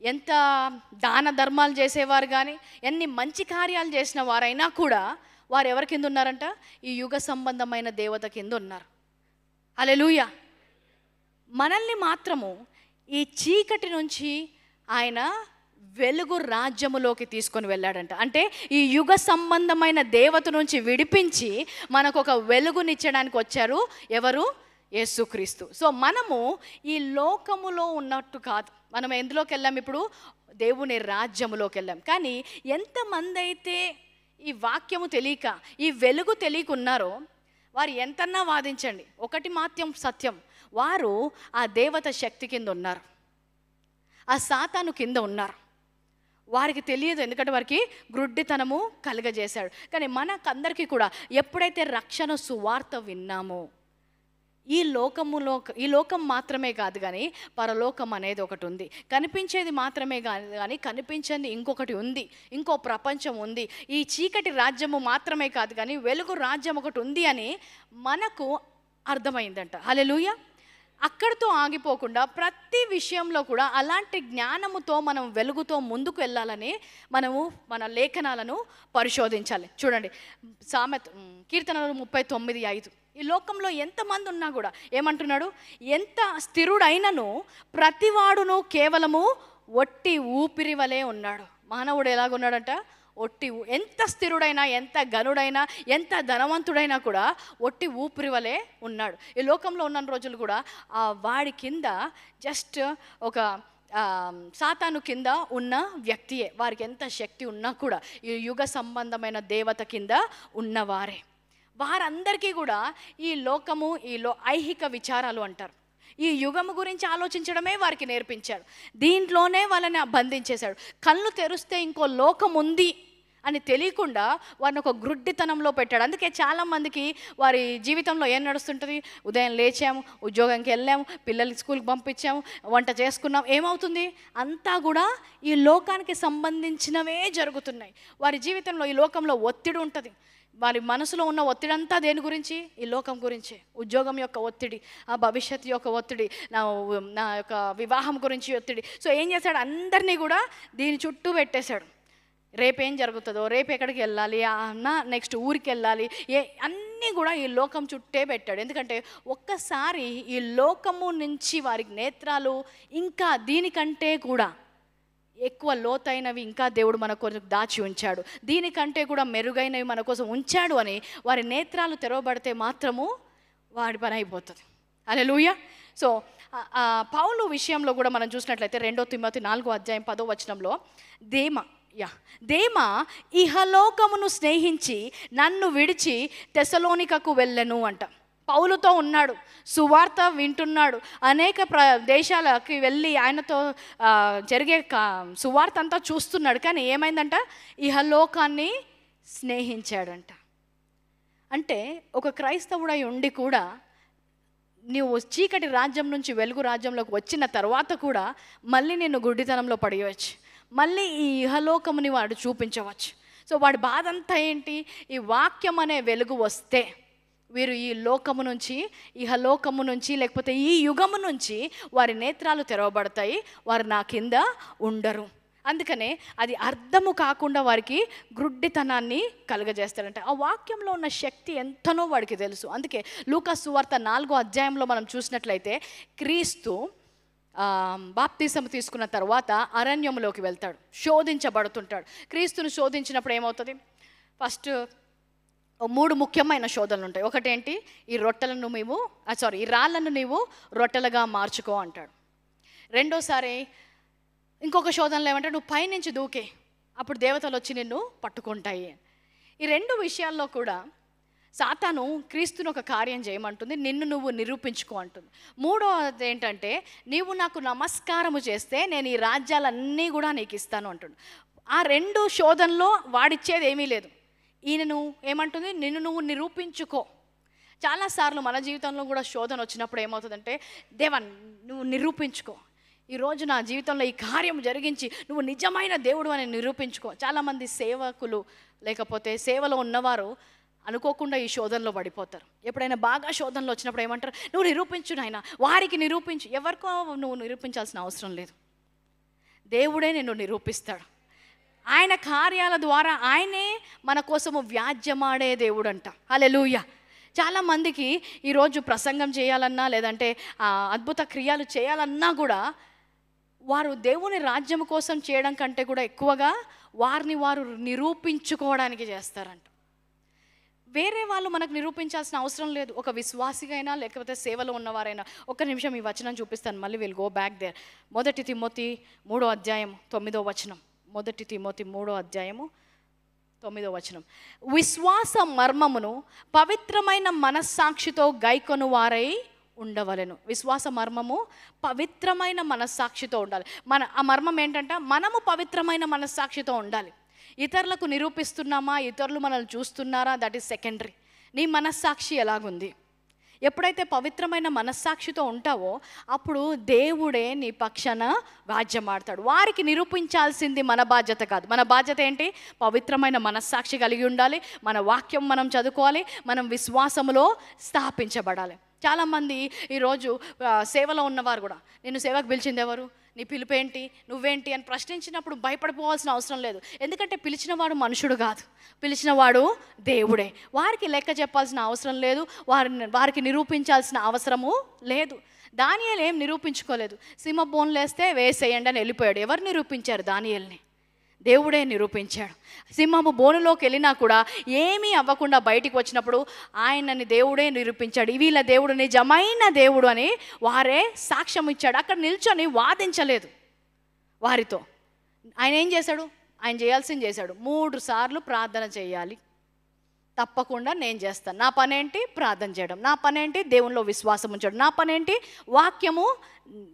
ఎంత దాన ధర్మాలు చేసేవారు కానీ, ఎన్ని మంచి కార్యాలు చేసిన వారైనా కూడా వారు ఎవరి కింద ఉన్నారంట? ఈ యుగ సంబంధమైన దేవత కింద ఉన్నారు. హల్లెలూయా. మనల్ని మాత్రము ఈ చీకటి నుంచి ఆయన వెలుగు రాజ్యములోకి తీసుకొని వెళ్ళాడంట. అంటే ఈ యుగ సంబంధమైన దేవత నుంచి విడిపించి మనకు ఒక వెలుగునిచ్చడానికి వచ్చారు. ఎవరు? యేసుక్రీస్తు. సో మనము ఈ లోకములో ఉన్నట్టు కాదు, మనం ఎందులోకి వెళ్ళాం? ఇప్పుడు దేవుని రాజ్యములోకి వెళ్ళాం. కానీ ఎంతమంది అయితే ఈ వాక్యము తెలియక, ఈ వెలుగు తెలియకున్నారో వారు ఎంతన్నా వాదించండి, ఒకటి మాత్రం సత్యం, వారు ఆ దేవత శక్తి కింద ఉన్నారు, ఆ సాతాను కింద ఉన్నారు. వారికి తెలియదు, ఎందుకంటే వారికి గ్రుడ్డితనము కలుగజేశాడు. కానీ మనకందరికీ కూడా ఎప్పుడైతే రక్షణ సువార్త విన్నామో, ఈ లోకం మాత్రమే కాదు కానీ పరలోకం అనేది ఒకటి ఉంది. కనిపించేది మాత్రమే కానీ కనిపించేది ఇంకొకటి ఉంది, ఇంకో ప్రపంచం ఉంది. ఈ చీకటి రాజ్యము మాత్రమే కాదు కానీ వెలుగు రాజ్యం ఒకటి ఉంది అని మనకు అర్థమైందంట. హల్లెలూయా. అక్కడితో ఆగిపోకుండా ప్రతి విషయంలో కూడా అలాంటి జ్ఞానముతో మనం వెలుగుతో ముందుకు వెళ్ళాలని మనము మన లేఖనాలను పరిశోధించాలి. చూడండి, కీర్తనలు 39:5 ఈ లోకంలో ఎంతమంది ఉన్నా కూడా ఏమంటున్నాడు, ఎంత స్థిరుడైనను ప్రతివాడును కేవలము ఒట్టి ఊపిరి వలె ఉన్నాడు. మానవుడు ఎలాగున్నాడంట, ఒట్టి ఎంత స్థిరుడైనా, ఎంత ఘనుడైనా, ఎంత ధనవంతుడైనా కూడా ఒట్టి ఊపిరి వలె ఉన్నాడు. ఈ లోకంలో ఉన్న రోజులు కూడా వాడి కింద జస్ట్ ఒక సాతాను కింద ఉన్న వ్యక్తియే. వారికి ఎంత శక్తి ఉన్నా కూడా ఈ యుగ సంబంధమైన దేవత కింద ఉన్నవారే. వారందరికీ కూడా ఈ లోకము, ఐహిక విచారాలు అంటారు, ఈ యుగము గురించి ఆలోచించడమే వారికి నేర్పించాడు. దీంట్లోనే వాళ్ళని బంధించేశాడు. కళ్ళు తెరిస్తే ఇంకో లోకం ఉంది అని తెలియకుండా వారిని ఒక గ్రుడ్డితనంలో పెట్టాడు. అందుకే చాలామందికి వారి జీవితంలో ఏం నడుస్తుంటుంది, ఉదయం లేచాము, ఉద్యోగంకి వెళ్ళాము, పిల్లల్ని స్కూల్కి పంపించాము, వంట చేసుకున్నాం, ఏమవుతుంది, అంతా కూడా ఈ లోకానికి సంబంధించినవే జరుగుతున్నాయి. వారి జీవితంలో ఈ లోకంలో ఒత్తిడి ఉంటుంది. వారి మనసులో ఉన్న ఒత్తిడి అంతా దేని గురించి, ఈ లోకం గురించి. ఉద్యోగం యొక్క ఒత్తిడి, ఆ భవిష్యత్తు యొక్క ఒత్తిడి, నా యొక్క వివాహం గురించి ఒత్తిడి. సో ఏం చేశాడు, అందరినీ కూడా దీని చుట్టూ పెట్టేశాడు. రేపేం జరుగుతుందో, రేపు ఎక్కడికి వెళ్ళాలి, నెక్స్ట్ ఊరికి వెళ్ళాలి, అన్నీ కూడా ఈ లోకం చుట్టే పెట్టాడు. ఎందుకంటే ఒక్కసారి ఈ లోకము నుంచి వారికి నేత్రాలు ఇంకా దీనికంటే కూడా ఎక్కువ లోతైనవి ఇంకా దేవుడు మన కోసం దాచి ఉంచాడు, దీనికంటే కూడా మెరుగైనవి మన కోసం ఉంచాడు అని వారి నేత్రాలు తెరవబడితే మాత్రము వాడి పని అయిపోతుంది. హల్లెలూయా. సో పౌలు విషయంలో కూడా మనం చూసినట్లయితే 2 తిమోతి 4:10 దేమ ఇహలోకమును స్నేహించి నన్ను విడిచి తెసలోనికకు వెళ్ళెను అంట. పౌలుతో ఉన్నాడు, సువార్త వింటున్నాడు, అనేక దేశాలకి వెళ్ళి ఆయనతో జరిగే సువార్త అంతా చూస్తున్నాడు. కానీ ఏమైందంట, ఇహలోకాన్ని స్నేహించాడంట. అంటే ఒక క్రైస్తవుడై ఉండి కూడా నీవు చీకటి రాజ్యం నుంచి వెలుగు రాజ్యంలోకి వచ్చిన తర్వాత కూడా మళ్ళీ నిన్ను గుడ్డితనంలో పడేయవచ్చు, మళ్ళీ ఈ ఇహలోకముని వాడు చూపించవచ్చు. సో వాడి బాధ అంతా ఏంటి, ఈ వాక్యం అనే వెలుగు వస్తే వీరు ఈ లోకము నుంచి, ఇహలోకము నుంచి, లేకపోతే ఈ యుగము నుంచి వారి నేత్రాలు తెరవబడతాయి, వారు నా కింద ఉండరు. అందుకనే అది అర్థము కాకుండా వారికి గ్రుడ్డితనాన్ని కలుగజేస్తారంట. ఆ వాక్యంలో ఉన్న శక్తి ఎంతనో వాడికి తెలుసు. అందుకే లూకా సువార్త 4 మనం చూసినట్లయితే క్రీస్తు బాప్తిసం తీసుకున్న తర్వాత అరణ్యంలోకి వెళ్తాడు, శోధించబడుతుంటాడు. క్రీస్తును శోధించినప్పుడు ఏమవుతుంది, ఫస్ట్ 3 ముఖ్యమైన శోధనలు ఉంటాయి. ఒకటేంటి, ఈ రాళ్ళను నీవు రొట్టెలుగా మార్చుకో అంటాడు. రెండోసారి ఇంకొక శోధనలు ఏమంటాడు, నువ్వు పైనుంచి దూకే, అప్పుడు దేవతలు వచ్చి నిన్ను పట్టుకుంటాయి. ఈ 2 విషయాల్లో కూడా సాతాను క్రీస్తుని ఒక కార్యం చేయమంటుంది, నిన్ను నువ్వు నిరూపించుకో అంటుంది. మూడోది ఏంటంటే, నీవు నాకు నమస్కారము చేస్తే నేను ఈ రాజ్యాలన్నీ కూడా నీకు ఇస్తాను అంటుంది. ఆ 2 శోధనలో వాడిచ్చేది ఏమీ లేదు. ఈయనను ఏమంటుంది, నిన్ను నువ్వు నిరూపించుకో. చాలాసార్లు మన జీవితంలో కూడా శోధన వచ్చినప్పుడు ఏమవుతుందంటే, దేవా నువ్వు నిరూపించుకో, ఈరోజు నా జీవితంలో ఈ కార్యం జరిగించి నువ్వు నిజమైన దేవుడు అని నిరూపించుకో. చాలామంది సేవకులు లేకపోతే సేవలో ఉన్నవారు అనుకోకుండా ఈ శోధనలో పడిపోతారు. ఎప్పుడైనా బాగా శోధనలు వచ్చినప్పుడు ఏమంటారు, నువ్వు నిరూపించు నాయన, వారికి నిరూపించు. ఎవరికో నువ్వు నిరూపించాల్సిన అవసరం లేదు, దేవుడే నిన్ను నిరూపిస్తాడు. ఆయన కార్యాల ద్వారా ఆయనే మన కోసము వ్యాజ్యమాడే దేవుడు అంట. హల్లెలూయా. చాలామందికి ఈరోజు ప్రసంగం చేయాలన్నా, లేదంటే అద్భుత క్రియలు చేయాలన్నా కూడా వారు దేవుని రాజ్యం కోసం చేయడం కంటే కూడా ఎక్కువగా వారిని వారు నిరూపించుకోవడానికి చేస్తారంట. వేరే వాళ్ళు మనకు నిరూపించాల్సిన అవసరం లేదు. ఒక విశ్వాసిగైనా లేకపోతే సేవలో ఉన్నవారైనా. ఒక్క నిమిషం ఈ వచనం చూపిస్తాను, మళ్ళీ will go back there. 1 Timothy 3:9. 1 Timothy 3:9. విశ్వాస మర్మమును పవిత్రమైన మనస్సాక్షితో గైకొను వారై ఉండవలెను. విశ్వాస మర్మము పవిత్రమైన మనస్సాక్షితో ఉండాలి. ఆ మర్మం ఏంటంటే, మనము పవిత్రమైన మనస్సాక్షితో ఉండాలి. ఇతరులకు నిరూపిస్తున్నామా, ఇతరులు మనల్ని చూస్తున్నారా, దట్ ఈస్ సెకండరీ. నీ మనస్సాక్షి ఎలాగుంది? ఎప్పుడైతే పవిత్రమైన మనస్సాక్షితో ఉంటావో అప్పుడు దేవుడే నీ పక్షాన రాజ్యమాడతాడు. వారికి నిరూపించాల్సింది మన బాధ్యత కాదు. మన బాధ్యత ఏంటి? పవిత్రమైన మనస్సాక్షి కలిగి ఉండాలి, మన వాక్యం మనం చదువుకోవాలి, మనం విశ్వాసములో స్థాపించబడాలి. చాలామంది ఈరోజు సేవలో ఉన్నవారు కూడా, నేను సేవకు పిలిచింది ఎవరు, నీ పిలుపేంటి, నువ్వేంటి అని ప్రశ్నించినప్పుడు భయపడిపోవాల్సిన అవసరం లేదు. ఎందుకంటే పిలిచినవాడు మనుషుడు కాదు, పిలిచినవాడు దేవుడే. వారికి లెక్క చెప్పాల్సిన అవసరం లేదు, వారికి నిరూపించాల్సిన అవసరము లేదు. దానియేలు ఏం నిరూపించుకోలేదు. సింహ బోన్లు వేస్తే వేసేయండి అని వెళ్ళిపోయాడు. ఎవరు నిరూపించారు? దానియేలుని దేవుడే నిరూపించాడు. సింహము బోనులోకి వెళ్ళినా కూడా ఏమీ అవ్వకుండా బయటికి వచ్చినప్పుడు ఆయనని దేవుడే నిరూపించాడు. వీళ్ళ దేవుడు నిజమైన దేవుడు అని వారే సాక్ష్యం ఇచ్చాడు. అక్కడ నిల్చొని వాదించలేదు వారితో. ఆయన ఏం చేశాడు? ఆయన చేయాల్సింది చేశాడు. 3 సార్లు ప్రార్థన చేయాలి, తప్పకుండా నేను చేస్తాను. నా పనేంటి? ప్రార్థన చేయడం. నా పనేంటి? దేవునిలో విశ్వాసం ఉంచడం. నా పనేంటి? వాక్యము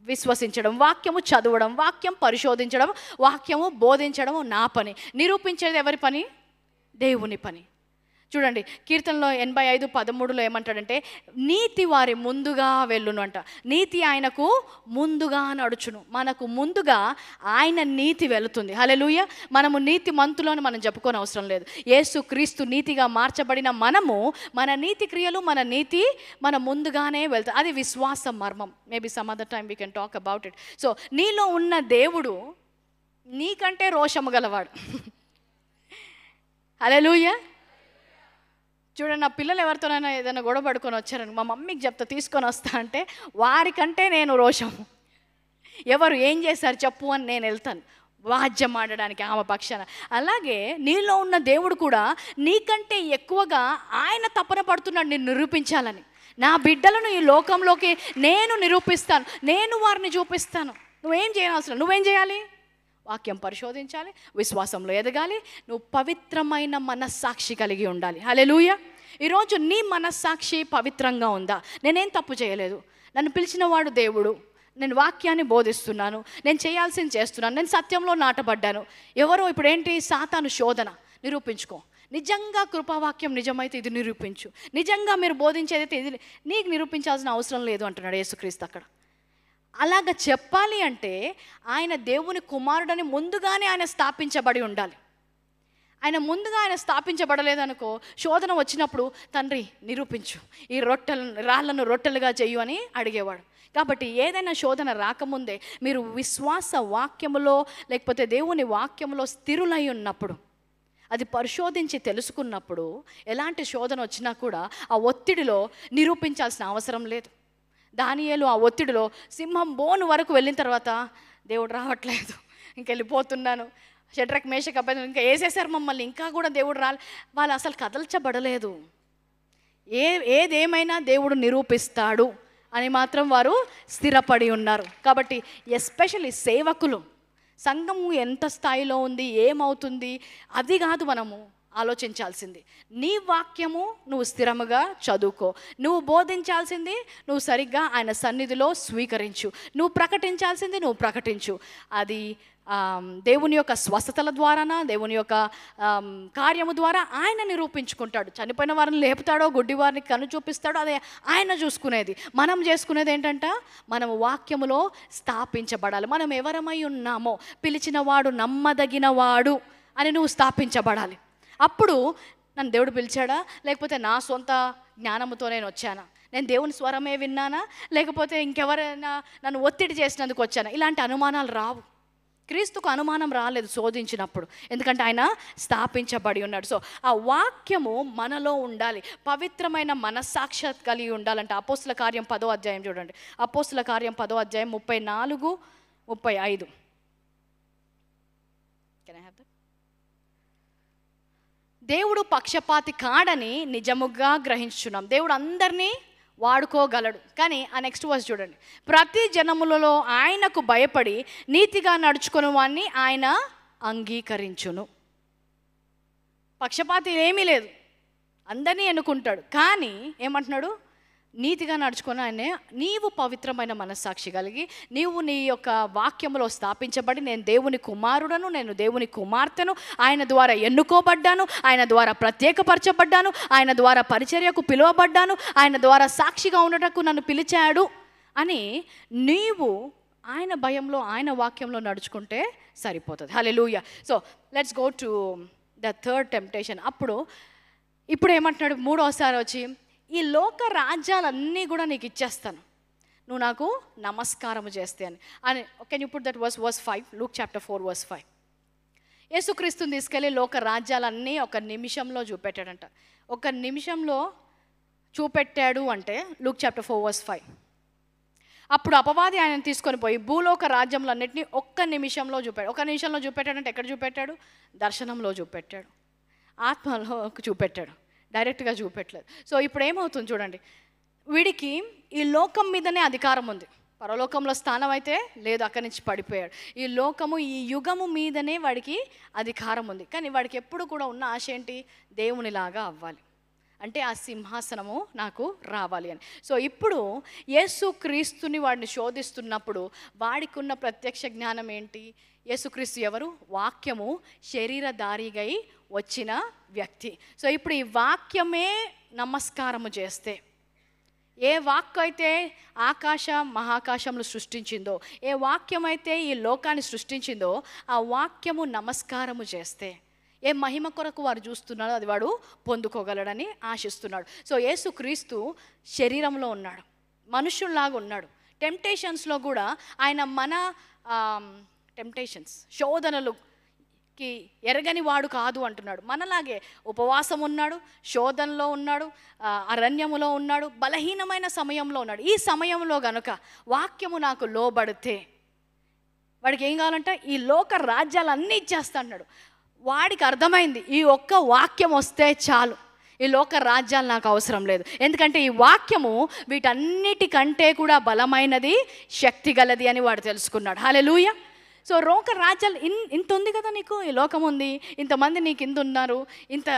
విశ్వసించడం, వాక్యము చదవడం, వాక్యం పరిశోధించడం, వాక్యము బోధించడం నా పని. నిరూపించేది ఎవరి పని? దేవుని పని. చూడండి, కీర్తనలో 85:13 ఏమంటాడంటే, నీతి వారి ముందుగా వెళ్ళును అంట. నీతి ఆయనకు ముందుగా నడుచును. మనకు ముందుగా ఆయన నీతి వెళుతుంది. హల్లెలూయా. మనము నీతి మంతులను మనం చెప్పుకోని అవసరం లేదు. యేసు క్రీస్తు నీతిగా మార్చబడిన మనము, మన నీతి క్రియలు, మన నీతి మన ముందుగానే వెళ్తాయి. అది విశ్వాస మర్మం. Maybe some other time we can talk about it. So నీలో ఉన్న దేవుడు నీకంటే రోషము గలవాడు. హల్లెలూయా. చూడండి, నా పిల్లలు ఎవరితోనైనా ఏదైనా గొడవ పడుకొని వచ్చారని మా మమ్మీకి చెప్తా తీసుకొని వస్తా అంటే, వారికంటే నేను రోషము. ఎవరు ఏం చేశారు చెప్పు అని నేను వెళ్తాను వాద్యం ఆడడానికి ఆమె పక్షాన. అలాగే నీలో ఉన్న దేవుడు కూడా నీకంటే ఎక్కువగా ఆయన తపన పడుతున్నాడు నిన్ను నిరూపించాలని. నా బిడ్డలను ఈ లోకంలోకి నేను నిరూపిస్తాను, నేను వారిని చూపిస్తాను. నువ్వేం చేయనవసరం. నువ్వేం చేయాలి? వాక్యం పరిశోధించాలి, విశ్వాసంలో ఎదగాలి, నువ్వు పవిత్రమైన మనస్సాక్షి కలిగి ఉండాలి. హల్లెలూయా. ఈరోజు నీ మనస్సాక్షి పవిత్రంగా ఉందా? నేనేం తప్పు చేయలేదు, నన్ను పిలిచిన వాడు దేవుడు, నేను వాక్యాన్ని బోధిస్తున్నాను, నేను చేయాల్సింది చేస్తున్నాను, నేను సత్యంలో నాటబడ్డాను. ఎవరో ఇప్పుడు ఏంటి? సాతాను శోధన. నిరూపించుకో. నిజంగా కృపావాక్యం నిజమైతే ఇది నిరూపించు. నిజంగా మీరు బోధించేదైతే ఇది నీకు నిరూపించాల్సిన అవసరం లేదు అంటున్నాడు యేసుక్రీస్తు అక్కడ. అలాగ చెప్పాలి అంటే ఆయన దేవుని కుమారుడని ముందుగానే ఆయన స్థాపించబడి ఉండాలి. ఆయన ముందుగా ఆయన స్థాపించబడలేదనుకో, శోధన వచ్చినప్పుడు తండ్రి నిరూపించు, ఈ రాళ్లను రొట్టెలుగా చెయ్యు అని అడిగేవాడు. కాబట్టి ఏదైనా శోధన రాకముందే మీరు విశ్వాస వాక్యములో లేకపోతే దేవుని వాక్యములో స్థిరులై ఉన్నప్పుడు, అది పరిశోధించి తెలుసుకున్నప్పుడు, ఎలాంటి శోధన వచ్చినా కూడా ఆ ఒత్తిడిలో నిరూపించాల్సిన అవసరం లేదు. దానియేలు ఆ ఒత్తిడిలో సింహం బోను వరకు వెళ్ళిన తర్వాత, దేవుడు రావట్లేదు, ఇంకెళ్ళిపోతున్నాను, షడ్రక్ మేషక్ అబేద్నెగో ఇంకా వేసేసారు మమ్మల్ని, ఇంకా కూడా దేవుడు వాళ్ళు అసలు కదల్చబడలేదు. ఏదేమైనా దేవుడు నిరూపిస్తాడు అని మాత్రం వారు స్థిరపడి ఉన్నారు. కాబట్టి ఎస్పెషల్లీ సేవకులు, సంఘము ఎంత స్థాయిలో ఉంది, ఏమవుతుంది, అది కాదు మనము ఆలోచించాల్సింది. నీ వాక్యము నువ్వు స్థిరముగా చదువుకో, నువ్వు బోధించాల్సింది నువ్వు సరిగ్గా ఆయన సన్నిధిలో స్వీకరించు, నువ్వు ప్రకటించాల్సింది నువ్వు ప్రకటించు. అది దేవుని యొక్క స్వస్థతల ద్వారానా, దేవుని యొక్క కార్యము ద్వారా ఆయన నిరూపించుకుంటాడు. చనిపోయిన వారిని లేపుతాడో, గుడ్డి వారిని కను చూపిస్తాడో, అదే ఆయన చూసుకునేది. మనం చేసుకునేది ఏంటంట? మనము వాక్యములో స్థాపించబడాలి. మనం ఎవరమై ఉన్నామో, పిలిచిన వాడు నమ్మదగిన వాడు అని నువ్వు స్థాపించబడాలి. అప్పుడు నన్ను దేవుడు పిలిచాడా, లేకపోతే నా సొంత జ్ఞానముతో నేను వచ్చానా, నేను దేవుని స్వరమే విన్నానా, లేకపోతే ఇంకెవరైనా నన్ను ఒత్తిడి చేసినందుకు వచ్చానా, ఇలాంటి అనుమానాలు రావు. క్రీస్తుకు అనుమానం రాలేదు శోధించినప్పుడు, ఎందుకంటే ఆయన స్థాపించబడి ఉన్నాడు. సో ఆ వాక్యము మనలో ఉండాలి, పవిత్రమైన మనస్సాక్షి కలిగి ఉండాలంటే అపోస్తుల కార్యం 10వ అధ్యాయం చూడండి. అపోస్తుల కార్యం 10వ అధ్యాయం 34, 35. దేవుడు పక్షపాతి కాడని నిజముగా గ్రహించుచున్నాం. దేవుడు అందరినీ వాడుకోగలడు. కానీ ఆ నెక్స్ట్ వర్స్ చూడండి. ప్రతి జనములలో ఆయనకు భయపడి నీతిగా నడుచుకుని వాడిని ఆయన అంగీకరించును. పక్షపాతి ఏమీ లేదు, అందరినీ ఎన్నుకుంటాడు. కానీ ఏమంటున్నాడు? నీతిగా నడుచుకొని ఆయనే, నీవు పవిత్రమైన మనస్సాక్షి కలిగి, నీవు నీ యొక్క వాక్యములో స్థాపించబడి, నేను దేవుని కుమారుడను, నేను దేవుని కుమార్తెను, ఆయన ద్వారా ఎన్నుకోబడ్డాను, ఆయన ద్వారా ప్రత్యేకపరచబడ్డాను, ఆయన ద్వారా పరిచర్యకు పిలువబడ్డాను, ఆయన ద్వారా సాక్షిగా ఉండటకు నన్ను పిలిచాడు అని నీవు ఆయన భయంలో, ఆయన వాక్యంలో నడుచుకుంటే సరిపోతుంది. Hallelujah. So let's go to the third temptation. ఇప్పుడు ఏమంటున్నాడు? 3వసారి వచ్చి, ఈ లోక రాజ్యాలన్నీ కూడా నీకు ఇచ్చేస్తాను, నువ్వు నాకు నమస్కారం చేస్తే అని. Can you put that verse 5, Luke chapter 4 verse 5. యేసుక్రీస్తుని తీసుకెళ్ళి లోక రాజ్యాలన్నీ ఒక నిమిషంలో చూపెట్టాడంట. ఒక నిమిషంలో చూపెట్టాడు అంటే Luke chapter 4 verse 5. అప్పుడు అపవాది ఆయన తీసుకొని పోయి భూలోక రాజ్యములన్నింటినీ ఒక్క నిమిషంలో చూపెట్టాడు. ఒక నిమిషంలో చూపెట్టాడంటే ఎక్కడ చూపెట్టాడు? దర్శనంలో చూపెట్టాడు, ఆత్మలో చూపెట్టాడు, డైరెక్ట్గా చూపెట్టలేదు. సో ఇప్పుడు ఏమవుతుంది చూడండి, వీడికి ఈ లోకం మీదనే అధికారం ఉంది. పరలోకంలో స్థానం అయితే లేదు, అక్కడి నుంచి పడిపోయాడు. ఈ లోకము, ఈ యుగము మీదనే వాడికి అధికారం ఉంది. కానీ వాడికి ఎప్పుడు కూడా ఉన్న ఆశ ఏంటి? దేవునిలాగా అవ్వాలి, అంటే ఆ సింహాసనము నాకు రావాలి అని. సో ఇప్పుడు యేసుక్రీస్తుని వాడిని శోధిస్తున్నప్పుడు వాడికి ఉన్న ప్రత్యక్ష జ్ఞానం ఏంటి? యేసుక్రీస్తు ఎవరు? వాక్యము శరీరధారిగై వచ్చిన వ్యక్తి. సో ఇప్పుడు ఈ వాక్యమే నమస్కారము చేస్తే, ఏ వాక్కు అయితే ఆకాశ మహాకాశములు సృష్టించిందో, ఏ వాక్యం అయితే ఈ లోకాన్ని సృష్టించిందో, ఆ వాక్యము నమస్కారము చేస్తే ఏ మహిమ కొరకు వారు చూస్తున్నాడో అది వాడు పొందుకోగలడని ఆశిస్తున్నాడు. సో యేసుక్రీస్తు శరీరంలో ఉన్నాడు, మనుషుల్లాగా ఉన్నాడు. టెంప్టేషన్స్లో కూడా ఆయన మన టెంప్టేషన్స్, శోధనలుకి ఎరగని వాడు కాదు అంటున్నాడు. మనలాగే ఉపవాసం ఉన్నాడు, శోధనలో ఉన్నాడు, అరణ్యములో ఉన్నాడు, బలహీనమైన సమయంలో ఉన్నాడు. ఈ సమయంలో గనుక వాక్యము నాకు లోబడితే వాడికి ఏం కావాలంటే ఈ లోక రాజ్యాలన్నీ ఇచ్చేస్తా అన్నాడు. వాడికి అర్థమైంది, ఈ ఒక్క వాక్యం వస్తే చాలు, ఈ లోక రాజ్యాలు నాకు అవసరం లేదు. ఎందుకంటే ఈ వాక్యము వీటన్నిటికంటే కూడా బలమైనది, శక్తి గలది అని వాడు తెలుసుకున్నాడు. హల్లెలూయా. సో లోక రాజ్యాలు ఇంత ఉంది కదా, నీకు ఈ లోకం ఉంది, ఇంతమంది నీ కింద ఉన్నారు, ఇంత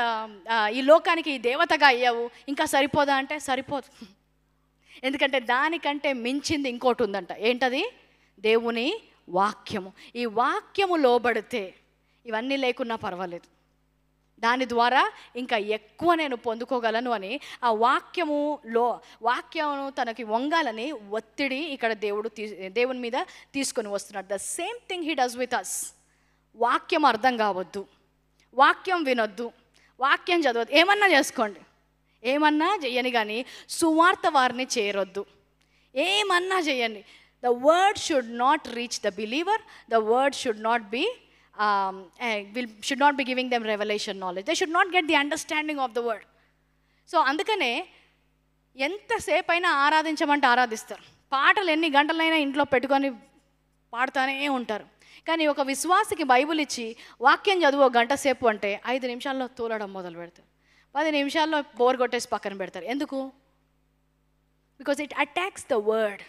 ఈ లోకానికి ఈ దేవతగా అయ్యావు, ఇంకా సరిపోదా అంటే సరిపోదు. ఎందుకంటే దానికంటే మించింది ఇంకోటి ఉందంట. ఏంటది? దేవుని వాక్యము. ఈ వాక్యము లోబడితే ఇవన్నీ లేకున్నా పర్వాలేదు, దాని ద్వారా ఇంకా ఎక్కువ నేను పొందుకోగలను అని ఆ వాక్యము తనకి వంగాలని ఒత్తిడి ఇక్కడ దేవుని మీద తీసుకొని వస్తున్నాడు. The same thing he does with us. వాక్యం అర్థం కావద్దు, వాక్యం వినొద్దు, వాక్యం చదవద్దు, ఏమన్నా చేసుకోండి, ఏమన్నా చెయ్యని, కానీ సువార్త వారిని చేరొద్దు, ఏమన్నా చేయండి. The word should not reach the believer, the word should not be should not be giving them revelation knowledge. They should not get the understanding of the word. So అందుకనే ఎంతసేపు అయినా ఆరాధించమంటే ఆరాధిస్తారు, పాటలు ఎన్ని గంటలైనా ఇంట్లో పెట్టుకొని పాడుతూనే ఉంటారు. కానీ ఒక విశ్వాసికి బైబిల్ ఇచ్చి వాక్యం చదువు 1 గంట సేపు అంటే 5 నిమిషాల్లో తూలడం మొదలు పెడతారు, 10 నిమిషాల్లో బోర్ కొట్టేసి పక్కన పెడతారు. ఎందుకు? Because it attacks the word.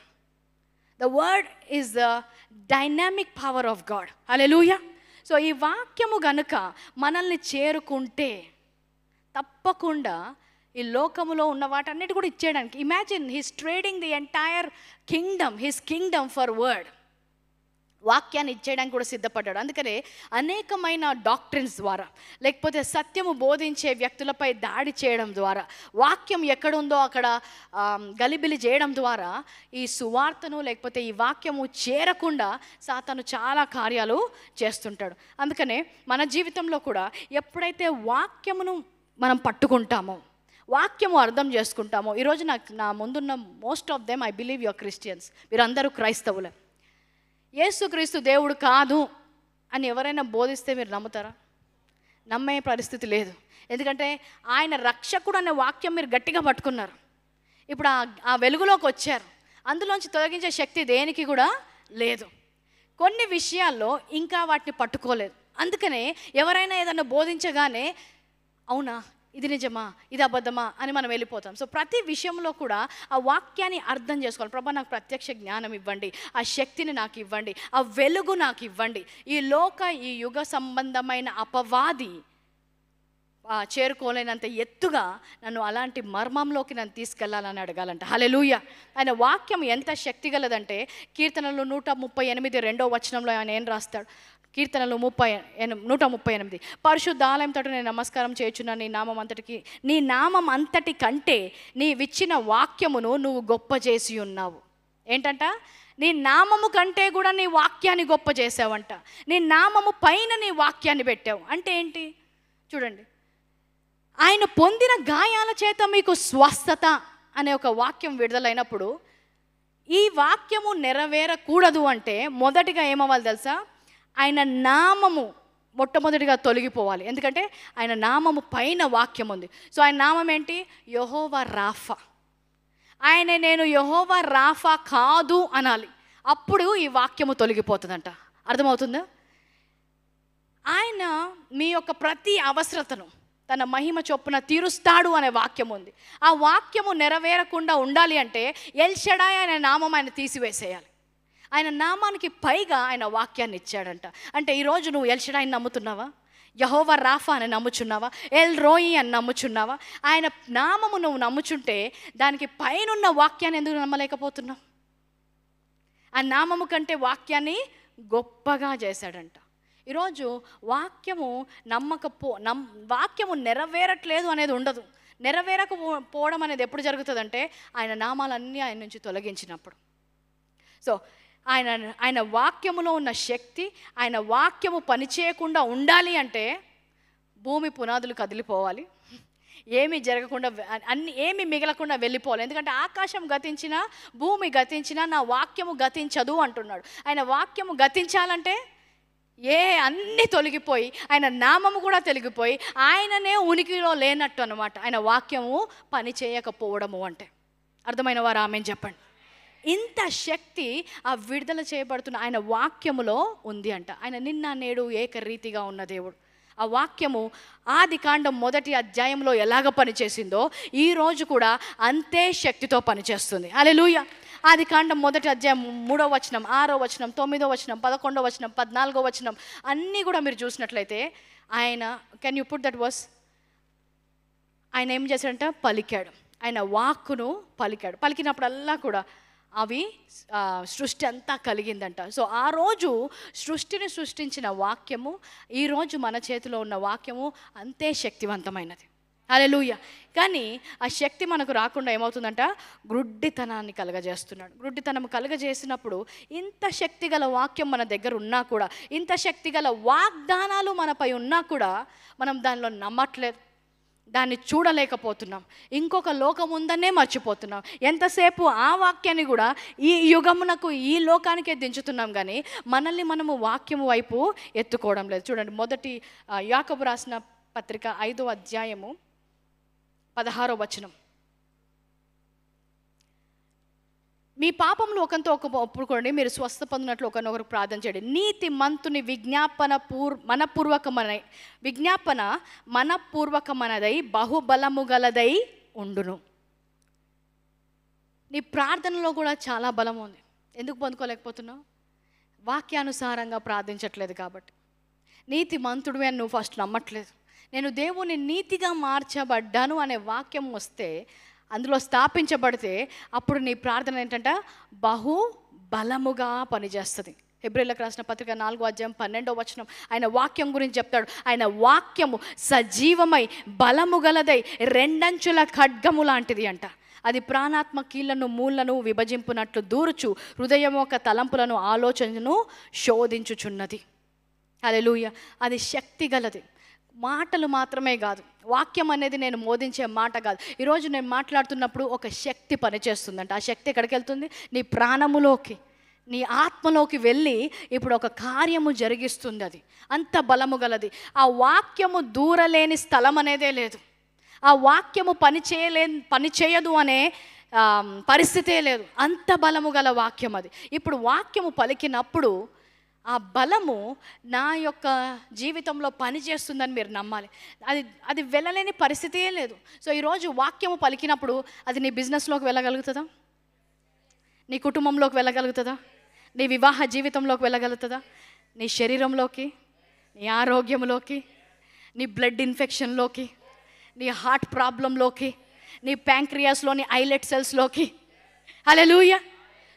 The word is the dynamic power of God. Hallelujah. So ఈ వాక్యము గనుక మనల్ని చేరుకుంటే తప్పకుండా ఈ లోకములో ఉన్న వాటన్నిటి కూడా ఇచ్చేయడానికి. Imagine he's trading the entire kingdom, his kingdom for word. వాక్యాన్ని ఇచ్చేయడానికి కూడా సిద్ధపడ్డాడు. అందుకనే అనేకమైన డాక్ట్రిన్స్ ద్వారా, లేకపోతే సత్యము బోధించే వ్యక్తులపై దాడి చేయడం ద్వారా, వాక్యం ఎక్కడుందో అక్కడ గలిబిలి చేయడం ద్వారా ఈ సువార్తను లేకపోతే ఈ వాక్యము చేరకుండా సాతాను చాలా కార్యాలు చేస్తుంటాడు. అందుకనే మన జీవితంలో కూడా ఎప్పుడైతే వాక్యమును మనం పట్టుకుంటామో, వాక్యము అర్థం చేసుకుంటామో, ఈరోజు నా ముందున్న most of them I believe your Christians, మీరందరూ క్రైస్తవులే. యేసుక్రీస్తు దేవుడు కాదు అని ఎవరైనా బోధిస్తే మీరు నమ్ముతారా? నమ్మే పరిస్థితి లేదు. ఎందుకంటే ఆయన రక్షకుడు అనే వాక్యం మీరు గట్టిగా పట్టుకున్నారు. ఇప్పుడు ఆ వెలుగులోకి వచ్చారు, అందులోంచి తొలగించే శక్తి దేనికి కూడా లేదు. కొన్ని విషయాల్లో ఇంకా వాటిని పట్టుకోలేదు. అందుకనే ఎవరైనా ఏదన్నా బోధించగానే అవునా, ఇది నిజమా, ఇది అబద్ధమా అని మనం వెళ్ళిపోతాం. సో ప్రతి విషయంలో కూడా ఆ వాక్యాన్ని అర్థం చేసుకోవాలి. ప్రభా నాకు ప్రత్యక్ష జ్ఞానం ఇవ్వండి, ఆ శక్తిని నాకు ఇవ్వండి, ఆ వెలుగు నాకు ఇవ్వండి. ఈ యుగ సంబంధమైన అపవాది చేరుకోలేనంత ఎత్తుగా నన్ను అలాంటి మర్మంలోకి నన్ను తీసుకెళ్లాలని అడగాలంట. హల్లెలూయా. ఆయన వాక్యం ఎంత శక్తి గలదంటే కీర్తనలు 138 2వ వచనంలో ఆయన ఏం రాస్తాడు? కీర్తనలు 138 పరిశుద్ధాలయం తోటి నేను నమస్కారం చేయుచున్నా, నీ నామం అంతటి కంటే నీవిచ్చిన వాక్యమును నువ్వు గొప్ప చేసి ఉన్నావు. ఏంటంట? నీ నామము కంటే కూడా నీ వాక్యాన్ని గొప్ప చేసావంట. నీ నామము పైన నీ వాక్యాన్ని పెట్టావు అంటే ఏంటి చూడండి. ఆయన పొందిన గాయాల చేత మీకు స్వస్థత అనే ఒక వాక్యం విడుదలైనప్పుడు, ఈ వాక్యము నెరవేరకూడదు అంటే మొదటిగా ఏమవ్వాలి తెలుసా? ఆయన నామము మొట్టమొదటిగా తొలగిపోవాలి. ఎందుకంటే ఆయన నామము పైన వాక్యం ఉంది. సో ఆయన నామం ఏంటి? యెహోవా రాఫా. నేను యెహోవా రాఫా కాదు అనాలి. అప్పుడు ఈ వాక్యము తొలగిపోతుందంట. అర్థమవుతుందా? ఆయన మీ యొక్క ప్రతి అవసరతను తన మహిమ చొప్పున తీరుస్తాడు అనే వాక్యం ఉంది. ఆ వాక్యము నెరవేరకుండా ఉండాలి అంటే ఎల్ షడాయ్ అనే నామం ఆయన తీసివేసేయాలి. ఆయన నామానికి పైగా ఆయన వాక్యాన్ని ఇచ్చాడంట. అంటే ఈరోజు నువ్వు ఎల్ షడాయ్ని నమ్ముతున్నావా? యెహోవా రాఫా అని నమ్ముచున్నావా? ఎల్ రోయి అని నమ్ముచున్నావా? ఆయన నామము నువ్వు నమ్ముచుంటే దానికి పైనున్న వాక్యాన్ని ఎందుకు నమ్మలేకపోతున్నావు? ఆ నామము కంటే వాక్యాన్ని గొప్పగా చేశాడంట. ఈరోజు వాక్యము వాక్యము నెరవేరట్లేదు అనేది ఉండదు. నెరవేరకపోవడం అనేది ఎప్పుడు జరుగుతుందంటే ఆయన నామాలన్నీ ఆయన నుంచి తొలగించినప్పుడు. సో ఆయన వాక్యములో ఉన్న శక్తి, ఆయన వాక్యము పనిచేయకుండా ఉండాలి అంటే భూమి పునాదులు కదిలిపోవాలి, ఏమీ జరగకుండా ఏమీ మిగలకుండా వెళ్ళిపోవాలి. ఎందుకంటే ఆకాశం గతించినా భూమి గతించినా నా వాక్యము గతించదు అంటున్నాడు. ఆయన వాక్యము గతించాలంటే అన్నీ తొలగిపోయి ఆయన నామము కూడా తొలగిపోయి ఆయననే ఉనికిలో లేనట్టు అనమాట. ఆయన వాక్యము పని చేయకపోవడము అంటే. అర్థమైన వారు ఆమేన్ చెప్పండి. ఇంత శక్తి ఆ విడుదల చేయబడుతున్న ఆయన వాక్యములో ఉంది అంట. ఆయన నిన్న నేడు ఏకరీతిగా ఉన్న దేవుడు. ఆ వాక్యము ఆదికాండం 1వ అధ్యాయంలో ఎలాగ పనిచేసిందో ఈరోజు కూడా అంతే శక్తితో పనిచేస్తుంది. హల్లెలూయా. ఆదికాండం 1వ అధ్యాయం 3వ వచనం, 6వ వచనం, 9వ వచనం, 11వ వచనం, 14వ వచనం అన్నీ కూడా మీరు చూసినట్లయితే ఆయన can you put that verse? ఆయన ఏం చేశాడంట? పలికాడు. ఆయన వాక్కును పలికాడు. పలికినప్పుడల్లా కూడా అవి సృష్టి అంతా కలిగిందంట. సో ఆ రోజు సృష్టిని సృష్టించిన వాక్యము ఈరోజు మన చేతిలో ఉన్న వాక్యము అంతే శక్తివంతమైనది. హల్లెలూయా. కానీ ఆ శక్తి మనకు రాకుండా ఏమవుతుందంట? గ్రుడ్డితనాన్ని కలగజేస్తున్నాడు. గ్రుడ్డితనం కలగజేసినప్పుడు ఇంత శక్తిగల వాక్యం మన దగ్గర ఉన్నా కూడా, ఇంత శక్తిగల వాగ్దానాలు మనపై ఉన్నా కూడా మనం దానిలో నమ్మట్లేదు, దాన్ని చూడలేకపోతున్నాం, ఇంకొక లోకం ఉందనే మర్చిపోతున్నాం. ఎంతసేపు ఆ వాక్యాన్ని కూడా ఈ యుగమునకు ఈ లోకానికే దించుతున్నాం, కానీ మనల్ని మనము వాక్యము వైపు ఎత్తుకోవడం లేదు. చూడండి, మొదటి యాకోబు రాసిన పత్రిక 5వ అధ్యాయము 16వ వచనం. మీ పాపంలో ఒకరితో ఒప్పుకోండి, మీరు స్వస్థ పొందినట్లు ఒకరినొకరు ప్రార్థన చేయండి. నీతి మంతుని విజ్ఞాపన మనపూర్వకమనదై బహుబలము గలదై ఉండును. నీ ప్రార్థనలో కూడా చాలా బలం ఉంది. ఎందుకు పొందుకోలేకపోతున్నావు? వాక్యానుసారంగా ప్రార్థించట్లేదు కాబట్టి. నీతి మంతుడు అని నువ్వు ఫస్ట్ నమ్మట్లేదు. నేను దేవుని నీతిగా మార్చబడ్డాను అనే వాక్యం వస్తే, అందులో స్థాపించబడితే అప్పుడు నీ ప్రార్థన ఏంటంట? బహు బలముగా పనిచేస్తుంది. హెబ్రీయులకు రాసిన పత్రిక 4వ అధ్యాయం 12వ వచనం ఆయన వాక్యం గురించి చెప్తాడు. ఆయన వాక్యము సజీవమై బలము గలదై రెండంచుల ఖడ్గము లాంటిది అంట. అది ప్రాణాత్మ కీళ్లను మూలను విభజింపునట్లు దూరుచు హృదయం యొక్క తలంపులను ఆలోచనను శోధించుచున్నది. హల్లెలూయా. అది శక్తి గలది. మాటలు మాత్రమే కాదు, వాక్యం అనేది నేను మోదించే మాట కాదు. ఈరోజు నేను మాట్లాడుతున్నప్పుడు ఒక శక్తి పనిచేస్తుందంట. ఆ శక్తి ఎక్కడికి వెళ్తుంది? నీ ప్రాణములోకి, నీ ఆత్మలోకి వెళ్ళి ఇప్పుడు ఒక కార్యము జరిగిస్తుంది. అది అంత బలము గలది. ఆ వాక్యము దూరలేని స్థలం అనేదే లేదు. ఆ వాక్యము పనిచేయదు అనే పరిస్థితే లేదు. అంత బలము గల వాక్యం అది. ఇప్పుడు వాక్యము పలికినప్పుడు ఆ బలము నా యొక్క జీవితంలో పనిచేస్తుందని మీరు నమ్మాలి. అది వెళ్ళలేని పరిస్థితే లేదు. సో ఈరోజు వాక్యము పలికినప్పుడు అది నీ బిజినెస్లోకి వెళ్ళగలుగుతుందా? నీ కుటుంబంలోకి వెళ్ళగలుగుతుందా? నీ వివాహ జీవితంలోకి వెళ్ళగలుగుతుందా? నీ శరీరంలోకి, నీ ఆరోగ్యంలోకి, నీ బ్లడ్ ఇన్ఫెక్షన్లోకి, నీ హార్ట్ ప్రాబ్లంలోకి, నీ ప్యాంక్రియాస్లోని ఐలెట్ సెల్స్లోకి. హల్లెలూయా.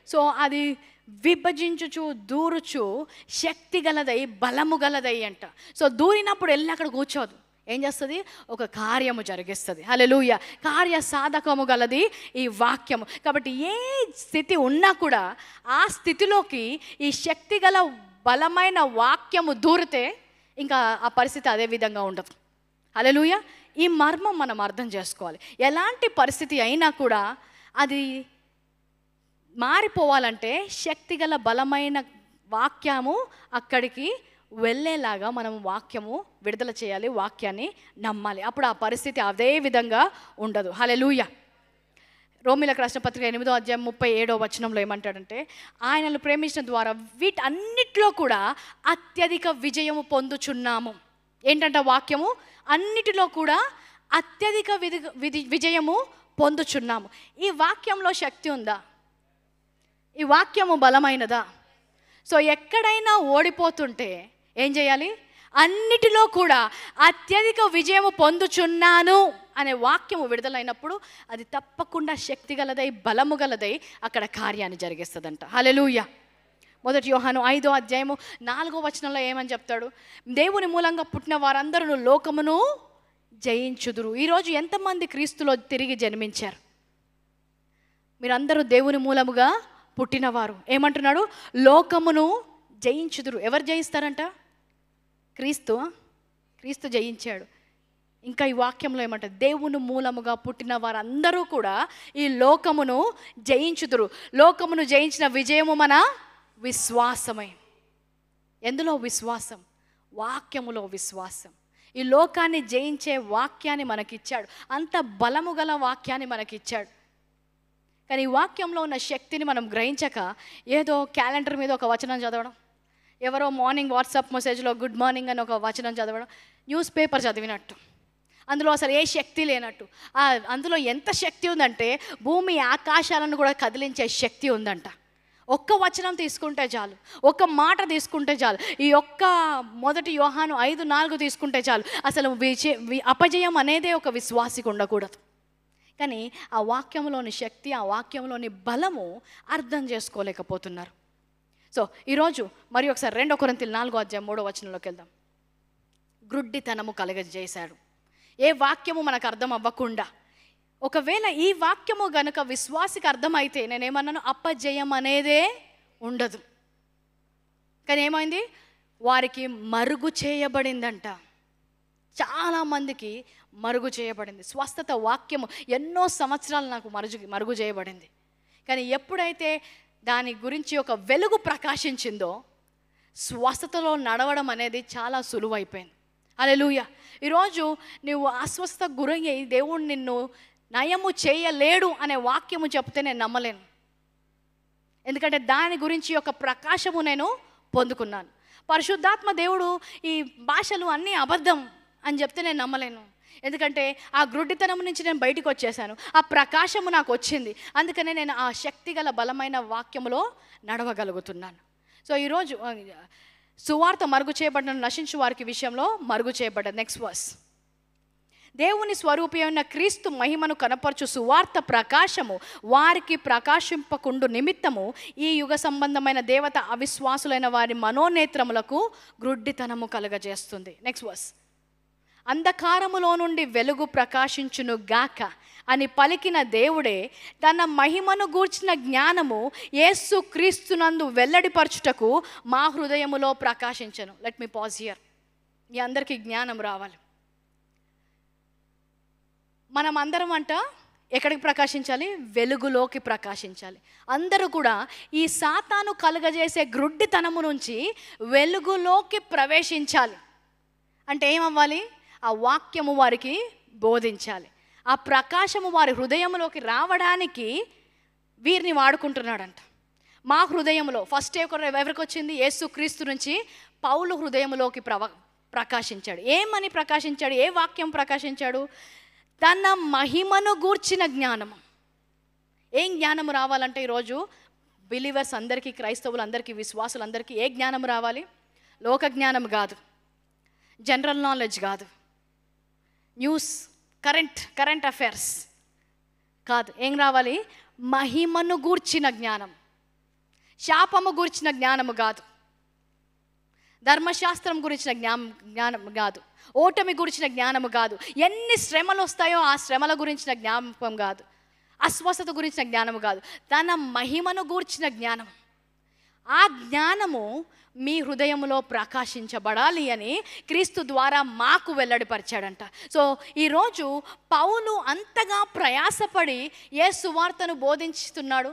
సో అది విభజించుచు దూరుచు శక్తి గలదై బలము గలదై అంట. సో దూరినప్పుడు వెళ్ళి అక్కడ కూర్చోదు. ఏం చేస్తుంది? ఒక కార్యము జరిగిస్తుంది. హల్లెలూయా. కార్య సాధకము గలది ఈ వాక్యము. కాబట్టి ఏ స్థితి ఉన్నా కూడా ఆ స్థితిలోకి ఈ శక్తి గల బలమైన వాక్యము దూరితే ఇంకా ఆ పరిస్థితి అదే విధంగా ఉండదు. హల్లెలూయా. ఈ మర్మం మనం అర్థం చేసుకోవాలి. ఎలాంటి పరిస్థితి అయినా కూడా అది మారిపోవాలంటే శక్తిగల బలమైన వాక్యము అక్కడికి వెళ్ళేలాగా మనం వాక్యము విడుదల చేయాలి, వాక్యాన్ని నమ్మాలి. అప్పుడు ఆ పరిస్థితి అదే విధంగా ఉండదు. హల్లెలూయా. రోమీయులకు రాసిన పత్రిక 8వ అధ్యాయం 37వ వచనంలో ఏమంటాడంటే, ఆయనను ప్రేమించిన ద్వారా వీటన్నిటిలో కూడా అత్యధిక విజయము పొందుచున్నాము. ఏంటంటే వాక్యము అన్నిటిలో కూడా అత్యధిక విజయము పొందుచున్నాము. ఈ వాక్యంలో శక్తి ఉందా? ఈ వాక్యము బలమైనదా? సో ఎక్కడైనా ఓడిపోతుంటే ఏం చేయాలి? అన్నిటిలో కూడా అత్యధిక విజయము పొందుచున్నాను అనే వాక్యము విడుదలైనప్పుడు అది తప్పకుండా శక్తి గలదై బలము గలదై అక్కడ కార్యాన్ని జరిగిస్తుందంట. హల్లెలూయా. 1 యోహాను 5వ అధ్యాయము 4వ వచనంలో ఏమని చెప్తాడు? దేవుని మూలంగా పుట్టిన వారందరూ లోకమును జయించుదురు. ఈరోజు ఎంతమంది క్రీస్తులో తిరిగి జన్మించారు? మీరందరూ దేవుని మూలముగా పుట్టినవారు. ఏమంటున్నాడు? లోకమును జయించుదురు. ఎవరు జయిస్తారంట? క్రీస్తు జయించాడు. ఇంకా ఈ వాక్యంలో ఏమంటారు? దేవుని మూలముగా పుట్టిన వారందరూ కూడా ఈ లోకమును జయించుదురు. లోకమును జయించిన విజయము మన విశ్వాసమే. ఎందులో విశ్వాసం? వాక్యములో విశ్వాసం. ఈ లోకాన్ని జయించే వాక్యాన్ని మనకిచ్చాడు. అంత బలము గల వాక్యాన్ని మనకిచ్చాడు. కానీ ఈ వాక్యంలో ఉన్న శక్తిని మనం గ్రహించక ఏదో క్యాలెండర్ మీద ఒక వచనం చదవడం, ఎవరో మార్నింగ్ వాట్సాప్ మెసేజ్లో గుడ్ మార్నింగ్ అని ఒక వచనం చదవడం, న్యూస్ పేపర్ చదివినట్టు, అందులో అసలు ఏ శక్తి లేనట్టు. అందులో ఎంత శక్తి ఉందంటే భూమి ఆకాశాలను కూడా కదిలించే శక్తి ఉందంట. ఒక్క వచనం తీసుకుంటే చాలు, ఒక్క మాట తీసుకుంటే చాలు, ఈ ఒక్క 1 యోహాను 5:4 తీసుకుంటే చాలు, అసలు అపజయం అనేదే ఒక విశ్వాసికి ఉండకూడదు. కానీ ఆ వాక్యంలోని శక్తి, ఆ వాక్యంలోని బలము అర్థం చేసుకోలేకపోతున్నారు. సో ఈరోజు మరి ఒకసారి 2 కొరింథీయులు 4వ అధ్యాయం 3వ వచనంలోకి వెళ్దాం. గ్రుడ్డితనము కలగజేశాడు. ఏ వాక్యము మనకు అర్థం అవ్వకుండా, ఒకవేళ ఈ వాక్యము గనుక విశ్వాసికి అర్థమైతే నేనేమన్నాను? అపజయం అనేదే ఉండదు. కానీ ఏమైంది? వారికి మరుగు చేయబడిందంట. చాలామందికి మరుగు చేయబడింది. స్వస్థత వాక్యము ఎన్నో సంవత్సరాలు నాకు మరుగు చేయబడింది. కానీ ఎప్పుడైతే దాని గురించి ఒక వెలుగు ప్రకాశించిందో స్వస్థతలో నడవడం అనేది చాలా సులువైపోయింది. హల్లెలూయా. ఈరోజు నువ్వు అస్వస్థత గురయ్యి దేవుడు నిన్ను నయము చేయలేడు అనే వాక్యము చెప్తే నేను నమ్మలేను. ఎందుకంటే దాని గురించి ఒక ప్రకాశము నేను పొందుకున్నాను. పరిశుద్ధాత్మ దేవుడు ఈ భాషలు అన్నీ అబద్ధం అని చెప్తే నేను నమ్మలేను. ఎందుకంటే ఆ గ్రుడ్డితనం నుంచి నేను బయటికి వచ్చేసాను, ఆ ప్రకాశము నాకు వచ్చింది. అందుకనే నేను ఆ శక్తిగల బలమైన వాక్యములో నడవగలుగుతున్నాను. సో ఈరోజు సువార్త మరుగు చేయబడిన నశించు వారికి విషయంలో మరుగు చేయబడ్డది. Next verse. దేవుని స్వరూపి అయిన క్రీస్తు మహిమను కనపరచు సువార్త ప్రకాశము వారికి ప్రకాశింపకుండు నిమిత్తము ఈ యుగ సంబంధమైన దేవత అవిశ్వాసులైన వారి మనోనేత్రములకు గ్రుడ్డితనము కలుగజేస్తుంది. Next verse. అంధకారములో నుండి వెలుగు ప్రకాశించును గాక అని పలికిన దేవుడే తన మహిమను గూర్చిన జ్ఞానము యేసు క్రీస్తునందు వెల్లడిపరచుటకు మా హృదయములో ప్రకాశించను. Let me pause here. మీ అందరికీ జ్ఞానం రావాలి. మనం అందరం ఎక్కడికి ప్రకాశించాలి? వెలుగులోకి ప్రకాశించాలి. అందరూ కూడా ఈ సాతాను కలుగజేసే గ్రుడ్డితనము నుంచి వెలుగులోకి ప్రవేశించాలి. అంటే ఏమవ్వాలి? ఆ వాక్యము వారికి బోధించాలి. ఆ ప్రకాశము వారి హృదయంలోకి రావడానికి వీరిని వాడుకుంటున్నాడంట. మా హృదయంలో ఫస్ట్ ఎవరికి వచ్చింది? యేసుక్రీస్తు నుంచి పౌలు హృదయంలోకి ప్రకాశించాడు. ఏమని ప్రకాశించాడు? ఏ వాక్యం ప్రకాశించాడు? తన మహిమను గూర్చిన జ్ఞానము. ఏం జ్ఞానము రావాలంటే ఈరోజు బిలీవర్స్ అందరికీ, క్రైస్తవులందరికీ, విశ్వాసులందరికీ ఏ జ్ఞానం రావాలి? లోక జ్ఞానం కాదు, జనరల్ నాలెడ్జ్ కాదు, న్యూస్ కరెంట్ అఫైర్స్ కాదు. ఏం రావాలి? మహిమను గూర్చిన జ్ఞానం. శాపము గూర్చిన జ్ఞానము కాదు, ధర్మశాస్త్రం గురించిన జ్ఞానం కాదు, ఓటమి గురించిన జ్ఞానము కాదు, ఎన్ని శ్రమలు వస్తాయో ఆ శ్రమల గురించిన జ్ఞాపకం కాదు, అస్వస్థత గురించిన జ్ఞానము కాదు, తన మహిమను గూర్చిన జ్ఞానం. ఆ జ్ఞానము మీ హృదయంలో ప్రకాశించబడాలి అని క్రీస్తు ద్వారా మాకు వెల్లడిపరిచాడంట. సో ఈరోజు పౌలు అంతగా ప్రయాసపడి ఏ సువార్తను బోధించుతున్నాడు?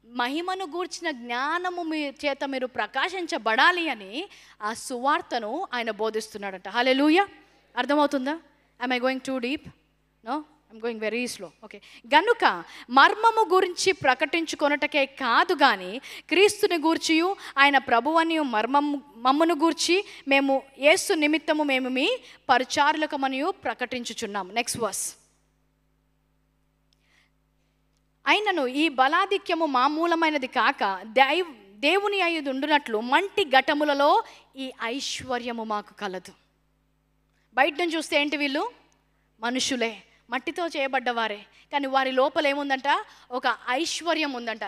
మహిమను గూర్చిన జ్ఞానము మీ చేత మీరు ప్రకాశించబడాలి అని ఆ సువార్తను ఆయన బోధిస్తున్నాడంట. హల్లెలూయా. అర్థమవుతుందా? am I going too deep? No, I'm going very slow. Okay. గనుక మర్మము గురించి ప్రకటించుకొనుటకే కాదు కానీ క్రీస్తుని గూర్చియు ఆయన ప్రభువని మమ్మను గూర్చి మేము యేసు నిమిత్తము మేము మీ పరిచారులకమనియు ప్రకటించుచున్నాము. Next verse. అయినను ఈ బలాధిక్యము మామూలమైనది కాక దేవుని అయ్యుడు ఉండునట్లు మంటి ఘటములలో ఈ ఐశ్వర్యము మాకు కలదు. బయట నుంచి చూస్తే ఏంటి? వీళ్ళు మనుషులే, మట్టితో చేయబడ్డవారే, కానీ వారి లోపల ఏముందంట? ఒక ఐశ్వర్యం ఉందంట.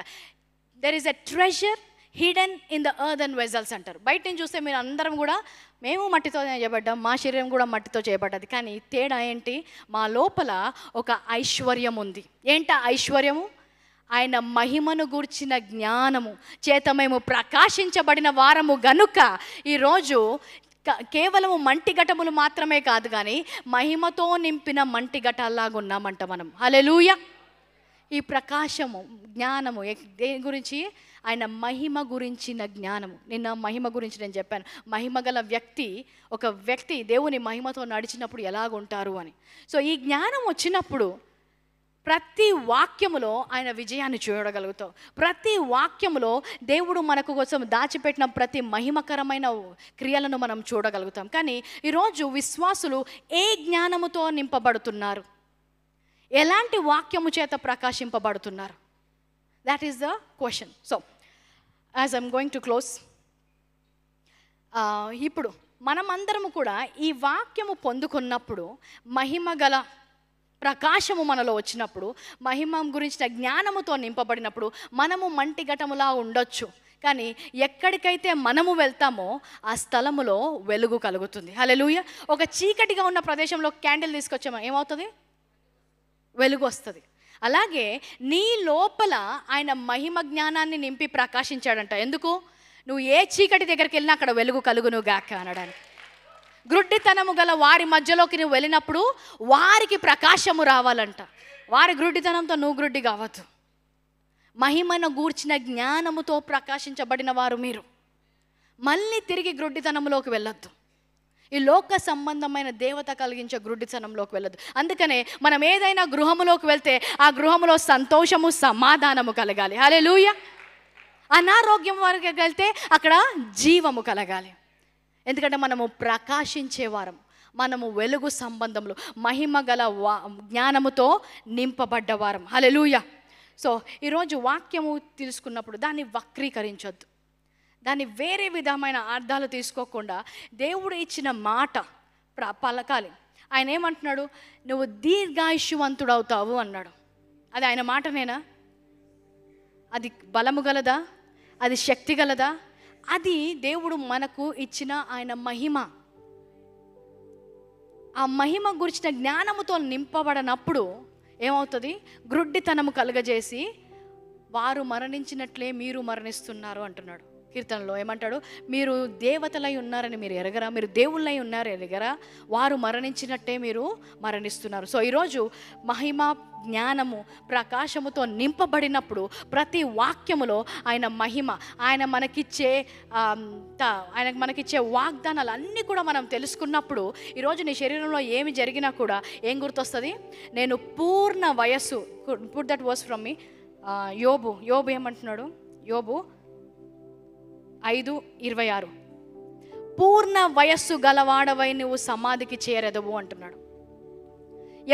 There is a treasure hidden in the earthen vessels అంటారు. బయట నుంచి చూస్తే మీరు అందరం కూడా మేము మట్టితో చేయబడ్డాం, మా శరీరం కూడా మట్టితో చేయబడ్డది, కానీ తేడా ఏంటి? మా లోపల ఒక ఐశ్వర్యం ఉంది. ఏంటా ఐశ్వర్యము? ఆయన మహిమను గూర్చిన జ్ఞానము చేత మేము ప్రకాశించబడిన వారము గనుక ఈరోజు కేవలము మంటి ఘటములు మాత్రమే కాదు కానీ మహిమతో నింపిన మంటి ఘటాల్లాగా ఉన్నామంట మనం. హల్లెలూయా. ఈ ప్రకాశము జ్ఞానము దేని గురించి? ఆయన మహిమ గురించిన జ్ఞానము. నిన్న మహిమ గురించి నేను చెప్పాను. మహిమ గల వ్యక్తి, ఒక వ్యక్తి దేవుని మహిమతో నడిచినప్పుడు ఎలాగుంటారు అని. సో ఈ జ్ఞానం వచ్చినప్పుడు ప్రతి వాక్యములో ఆయన విజయాన్ని చూడగలుగుతాం. ప్రతి వాక్యములో దేవుడు మనకు కోసం దాచిపెట్టిన ప్రతి మహిమకరమైన క్రియలను మనం చూడగలుగుతాం. కానీ ఈరోజు విశ్వాసులు ఏ జ్ఞానముతో నింపబడుతున్నారు? ఎలాంటి వాక్యము చేత ప్రకాశింపబడుతున్నారు? That is the question. So as I'm going to close, ఇప్పుడు మనమందరము కూడా ఈ వాక్యము పొందుకున్నప్పుడు, మహిమ గల ప్రకాశము మనలో వచ్చినప్పుడు, మహిమ గురించిన జ్ఞానముతో నింపబడినప్పుడు మనము మంటి ఘటములా ఉండొచ్చు, కానీ ఎక్కడికైతే మనము వెళ్తామో ఆ స్థలములో వెలుగు కలుగుతుంది. హల్లెలూయా. ఒక చీకటిగా ఉన్న ప్రదేశంలో క్యాండిల్ తీసుకొచ్చామో ఏమవుతుంది? వెలుగు వస్తుంది. అలాగే నీ లోపల ఆయన మహిమ జ్ఞానాన్ని నింపి ప్రకాశించాడంట. ఎందుకు? నువ్వు ఏ చీకటి దగ్గరికి వెళ్ళినా అక్కడ వెలుగు కలుగును గాక అనడానికి. గ్రుడ్డితనము గల వారి మధ్యలోకి నువ్వు వెళ్ళినప్పుడు వారికి ప్రకాశము రావాలంట. వారి గ్రుడ్డితనంతో నువ్వు గ్రుడ్డి కావద్దు. మహిమను గూర్చిన జ్ఞానముతో ప్రకాశించబడిన వారు మీరు. మళ్ళీ తిరిగి గ్రుడ్డితనంలోకి వెళ్ళొద్దు. ఈ లోక సంబంధమైన దేవత కలిగించే గ్రుడ్డితనంలోకి వెళ్ళొద్దు. అందుకనే మనం ఏదైనా గృహములోకి వెళ్తే ఆ గృహములో సంతోషము, సమాధానము కలగాలి. హల్లెలూయా. అనారోగ్యం వరకు వెళ్తే అక్కడ జీవము కలగాలి. ఎందుకంటే మనము ప్రకాశించేవారం, మనము వెలుగు సంబంధంలో మహిమ గల జ్ఞానముతో నింపబడ్డవారం. హల్లెలూయా. సో ఈరోజు వాక్యము తెలుసుకున్నప్పుడు దాన్ని వక్రీకరించొద్దు, దాన్ని వేరే విధమైన అర్థాలు తీసుకోకుండా దేవుడు ఇచ్చిన మాట పలకాలి. ఆయన ఏమంటున్నాడు? నువ్వు దీర్ఘాయుష్యవంతుడవుతావు అన్నాడు. అది ఆయన మాటనేనా? అది బలము గలదా? అది శక్తి గలదా? అది దేవుడు మనకు ఇచ్చిన ఆయన మహిమ. ఆ మహిమ గురించిన జ్ఞానముతో నింపబడినప్పుడు ఏమవుతుంది? గ్రుడ్డితనము కలుగజేసి వారు మరణించినట్లే మీరు మరణిస్తున్నారు అంటున్నాడు. కీర్తనలో ఏమంటాడు? మీరు దేవతలై ఉన్నారని మీరు ఎరగరా? మీరు దేవుళ్ళై ఉన్నారు ఎరగరా? వారు మరణించినట్టే మీరు మరణిస్తున్నారు. సో ఈరోజు మహిమ జ్ఞానము ప్రకాశముతో నింపబడినప్పుడు ప్రతి వాక్యములో ఆయన మహిమ, ఆయన మనకిచ్చే వాగ్దానాలు అన్నీ కూడా మనం తెలుసుకున్నప్పుడు ఈరోజు నీ శరీరంలో ఏమి జరిగినా కూడా ఏం గుర్తొస్తుంది? నేను పూర్ణ వయస్సు. Put that verse from me. యోబు ఏమంటున్నాడు? యోబు 5:26 పూర్ణ వయస్సు గలవాడవై నువ్వు సమాధికి చేరదవు అంటున్నాడు.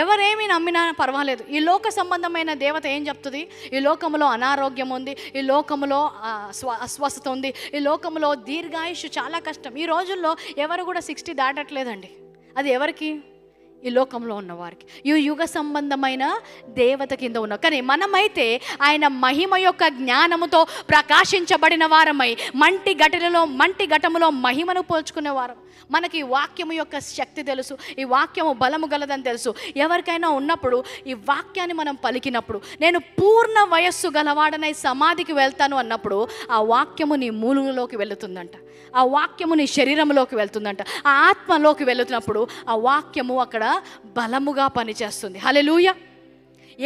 ఎవరేమీ నమ్మినా పర్వాలేదు. ఈ లోక సంబంధమైన దేవత ఏం చెప్తుంది? ఈ లోకంలో అనారోగ్యం ఉంది, ఈ లోకంలో అస్వస్థత ఉంది, ఈ లోకంలో దీర్ఘాయుష్ చాలా కష్టం. ఈ రోజుల్లో ఎవరు కూడా 60 దాటట్లేదండి. అది ఎవరికి? ఈ లోకంలో ఉన్నవారికి, ఈ యుగ సంబంధమైన దేవత కింద ఉన్నాం. కానీ మనమైతే ఆయన మహిమ యొక్క జ్ఞానముతో ప్రకాశించబడిన వారమై మంటి ఘటములో మహిమను పోల్చుకునే వారం. మనకి ఈ వాక్యము యొక్క శక్తి తెలుసు, ఈ వాక్యము బలము గలదని తెలుసు. ఎవరికైనా ఉన్నప్పుడు ఈ వాక్యాన్ని మనం పలికినప్పుడు, నేను పూర్ణ వయస్సు గలవాడనై సమాధికి వెళ్తాను అన్నప్పుడు ఆ వాక్యము నీ మూలులోకి వెళుతుందంట, ఆ వాక్యము నీ శరీరంలోకి వెళ్తుందంట, ఆ ఆత్మలోకి వెళుతున్నప్పుడు ఆ వాక్యము అక్కడ బలముగా పనిచేస్తుంది. హల్లెలూయా.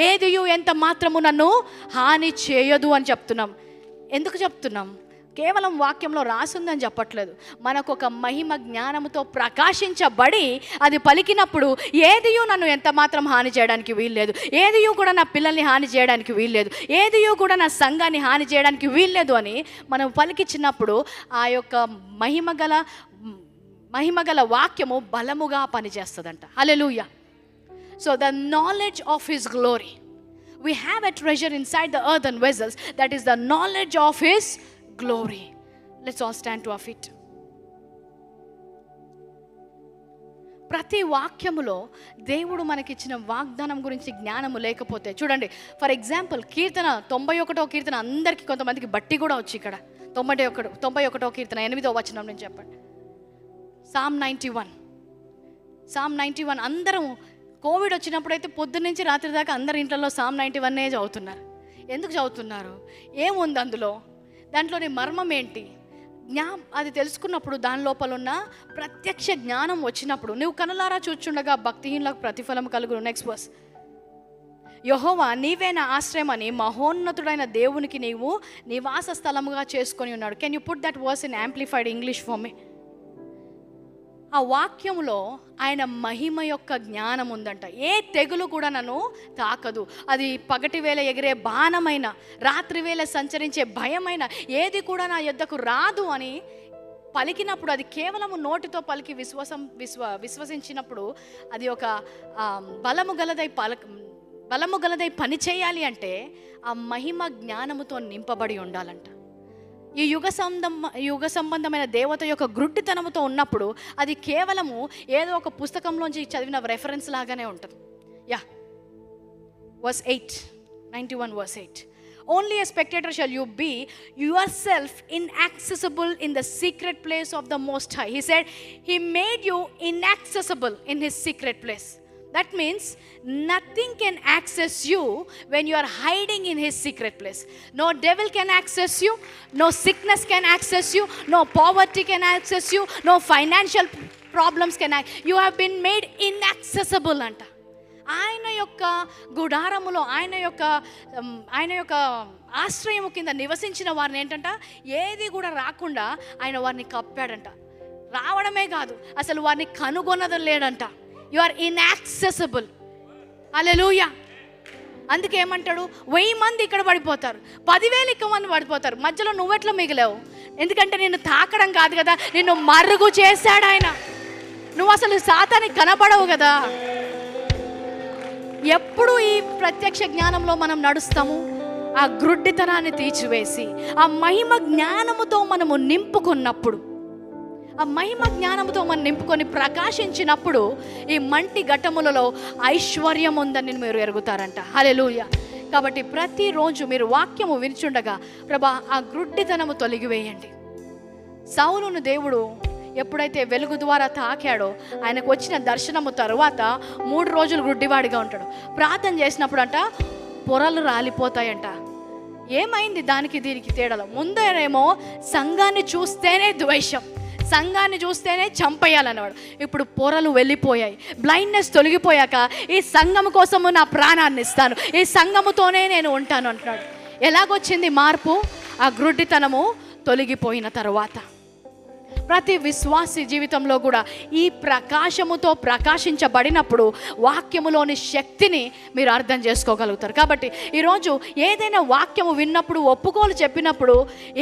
ఏదియు ఎంత మాత్రము నన్ను హాని చేయదు అని చెప్తున్నాం. ఎందుకు చెప్తున్నాం? కేవలం వాక్యంలో రాసుందని చెప్పట్లేదు. మనకు ఒక మహిమ జ్ఞానముతో ప్రకాశించబడి అది పలికినప్పుడు ఏదియూ నన్ను ఎంత మాత్రం హాని చేయడానికి వీల్లేదు, ఏదియూ కూడా నా పిల్లల్ని హాని చేయడానికి వీల్లేదు, ఏదియూ కూడా నా సంఘాన్ని హాని చేయడానికి వీల్లేదు అని మనం పలికిచ్చినప్పుడు ఆ యొక్క మహిమగల వాక్యము బలముగా పనిచేస్తుందంట. Hallelujah. So the knowledge of his glory, we have a treasure inside the earthen vessels, that is the knowledge of his glory. Let's all stand to our feet. ప్రతి వాక్యములో దేవుడు మనకిచ్చిన వాగ్దానం గురించి జ్ఞానము లేకపోతే, చూడండి ఫర్ ఎగ్జాంపుల్ కీర్తన 91వ కీర్తన అందరికీ కొంతమందికి బట్టి కూడా వచ్చి ఇక్కడ 91వ కీర్తన 8వ వచనం నుంచి చెప్పండి. సామ్ 91 అందరం కోవిడ్ వచ్చినప్పుడు అయితే పొద్దున్న నుంచి రాత్రి దాకా అందరి ఇంట్లో సామ్ 91 చదువుతున్నారు. ఎందుకు చదువుతున్నారు? ఏముంది అందులో? దాంట్లోని మర్మం ఏంటి? అది తెలుసుకున్నప్పుడు దాని లోపల ఉన్న ప్రత్యక్ష జ్ఞానం వచ్చినప్పుడు, నువ్వు కనులారా చూచుండగా భక్తిహీనులకు ప్రతిఫలం కలుగును. నెక్స్ట్ వర్స్, యెహోవా నీవే నా ఆశ్రయమని మహోన్నతుడైన దేవునికి నీవు నివాస స్థలముగా చేసుకొని ఉన్నాడు. Can you put that verse in amplified English for me? ఆ వాక్యంలో ఆయన మహిమ యొక్క జ్ఞానం ఉందంట. ఏ తెగులు కూడా నన్ను తాకదు. అది పగటి వేళ ఎగిరే బాణమైన, రాత్రి వేళ సంచరించే భయమైన ఏది కూడా నా యొద్దకు రాదు అని పలికినప్పుడు, అది కేవలం నోటితో పలికి విశ్వసించినప్పుడు అది ఒక బలము గలదై పని చేయాలి అంటే ఆ మహిమ జ్ఞానముతో నింపబడి ఉండాలంట. ఈ యుగ సంబంధమైన దేవత యొక్క గ్రుడ్డితనముతో ఉన్నప్పుడు అది కేవలము ఏదో ఒక పుస్తకంలోంచి చదివిన రెఫరెన్స్ లాగానే ఉంటుంది. verse 8, 91 verse 8, only a spectator shall you be, yourself inaccessible in the secret place of the Most High. He said he made you inaccessible in his secret place. That means nothing can access you when you are hiding in his secret place. No devil can access you, no sickness can access you, no poverty can access you, no financial problems can you have been made inaccessible anta. ఆయన యొక్క గుడారములో ఆయన యొక్క ఆశ్రయము కింద నివసించిన వారిని ఏంటంట, ఏది కూడా రాకుండా ఆయన వారిని కప్పాడంట. రావడమే కాదు, అసలు వారిని కనుగొనడం లేడంట. You are inaccessible. హల్లెలూయా. అందుకే ఏమంటాడు, 1000 మంది ఇక్కడ పడిపోతారు, 10,000 ఇక్కడ మంది పడిపోతారు, మధ్యలో నువ్వెట్లా మిగిలావు? ఎందుకంటే నిన్ను తాకడం కాదు కదా, నిన్ను మరుగు చేశాడు ఆయన. నువ్వు అసలు సాతానికి కనబడవు కదా. ఎప్పుడు ఈ ప్రత్యక్ష జ్ఞానంలో మనం నడుస్తాము, ఆ గ్రుడ్డితనాన్ని తీర్చివేసి ఆ మహిమ జ్ఞానముతో మనము నింపుకున్నప్పుడు, ఆ మహిమ జ్ఞానంతో మనం నింపుకొని ప్రకాశించినప్పుడు ఈ మంటి ఘట్టములలో ఐశ్వర్యం ఉందని మీరు ఎరుగుతారంట. హల్లెలూయా. కాబట్టి ప్రతిరోజు మీరు వాక్యము వినిచుండగా, ప్రభా ఆ గ్రుడ్డితనము తొలగివేయండి. సౌలును దేవుడు ఎప్పుడైతే వెలుగు ద్వారా తాకాడో, ఆయనకు వచ్చిన దర్శనము తర్వాత 3 రోజులు గుడ్డివాడిగా ఉంటాడు. ప్రార్థన చేసినప్పుడు అంట పొరలు రాలిపోతాయంట. ఏమైంది దానికి దీనికి తేడాలో? ముందేమో సంఘాన్ని చూస్తేనే ద్వేషం, సంఘాన్ని చూస్తేనే చంపేయాలన్నవాడు. ఇప్పుడు పొరలు వెళ్ళిపోయాయి, బ్లైండ్నెస్ తొలగిపోయాక ఈ సంఘము కోసము నా ప్రాణాన్ని ఇస్తాను, ఈ సంఘముతోనే నేను ఉంటాను అంటున్నాడు. ఎలాగొచ్చింది మార్పు? ఆ గ్రుడ్డితనము తొలగిపోయిన తర్వాత. ప్రతి విశ్వాసి జీవితంలో కూడా ఈ ప్రకాశముతో ప్రకాశించబడినప్పుడు వాక్యములోని శక్తిని మీరు అర్థం చేసుకోగలుగుతారు. కాబట్టి ఈరోజు ఏదైనా వాక్యము విన్నప్పుడు, ఒప్పుకోలు చెప్పినప్పుడు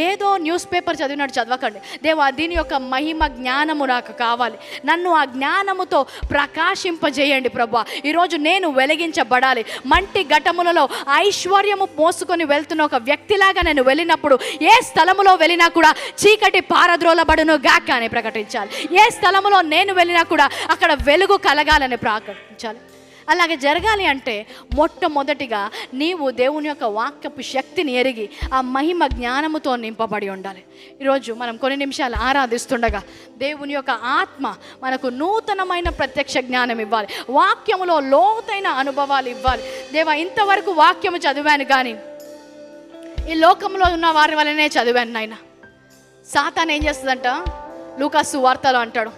ఏదో న్యూస్ పేపర్ చదివినట్టు చదవకండి. దేవా, దీని యొక్క మహిమ జ్ఞానము నాకు కావాలి, నన్ను ఆ జ్ఞానముతో ప్రకాశింపజేయండి ప్రభువా. ఈరోజు నేను వెలిగించబడాలి. మంటి ఘటములలో ఐశ్వర్యము మోసుకొని వెళ్తున్న ఒక వ్యక్తిలాగా నేను వెళ్ళినప్పుడు ఏ స్థలములో వెళ్ళినా కూడా చీకటి పారద్రోలబడును, బ్లాక్ అని ప్రకటించాలి. ఏ స్థలంలో నేను వెళ్ళినా కూడా అక్కడ వెలుగు కలగాలని ప్రకటించాలి. అలాగే జరగాలి అంటే మొట్టమొదటిగా నీవు దేవుని యొక్క వాక్యపు శక్తిని ఎరిగి ఆ మహిమ జ్ఞానముతో నింపబడి ఉండాలి. ఈరోజు మనం కొన్ని నిమిషాలు ఆరాధిస్తుండగా దేవుని యొక్క ఆత్మ మనకు నూతనమైన ప్రత్యక్ష జ్ఞానం ఇవ్వాలి, వాక్యములో లోతైన అనుభవాలు ఇవ్వాలి. దేవా, ఇంతవరకు వాక్యము చదివాను కానీ ఈ లోకంలో ఉన్న వారి వల్లనే చదివాను నాయన. సాతాను ఏం చేస్తుందంట, లూకాసు వార్తలో అంటాడు.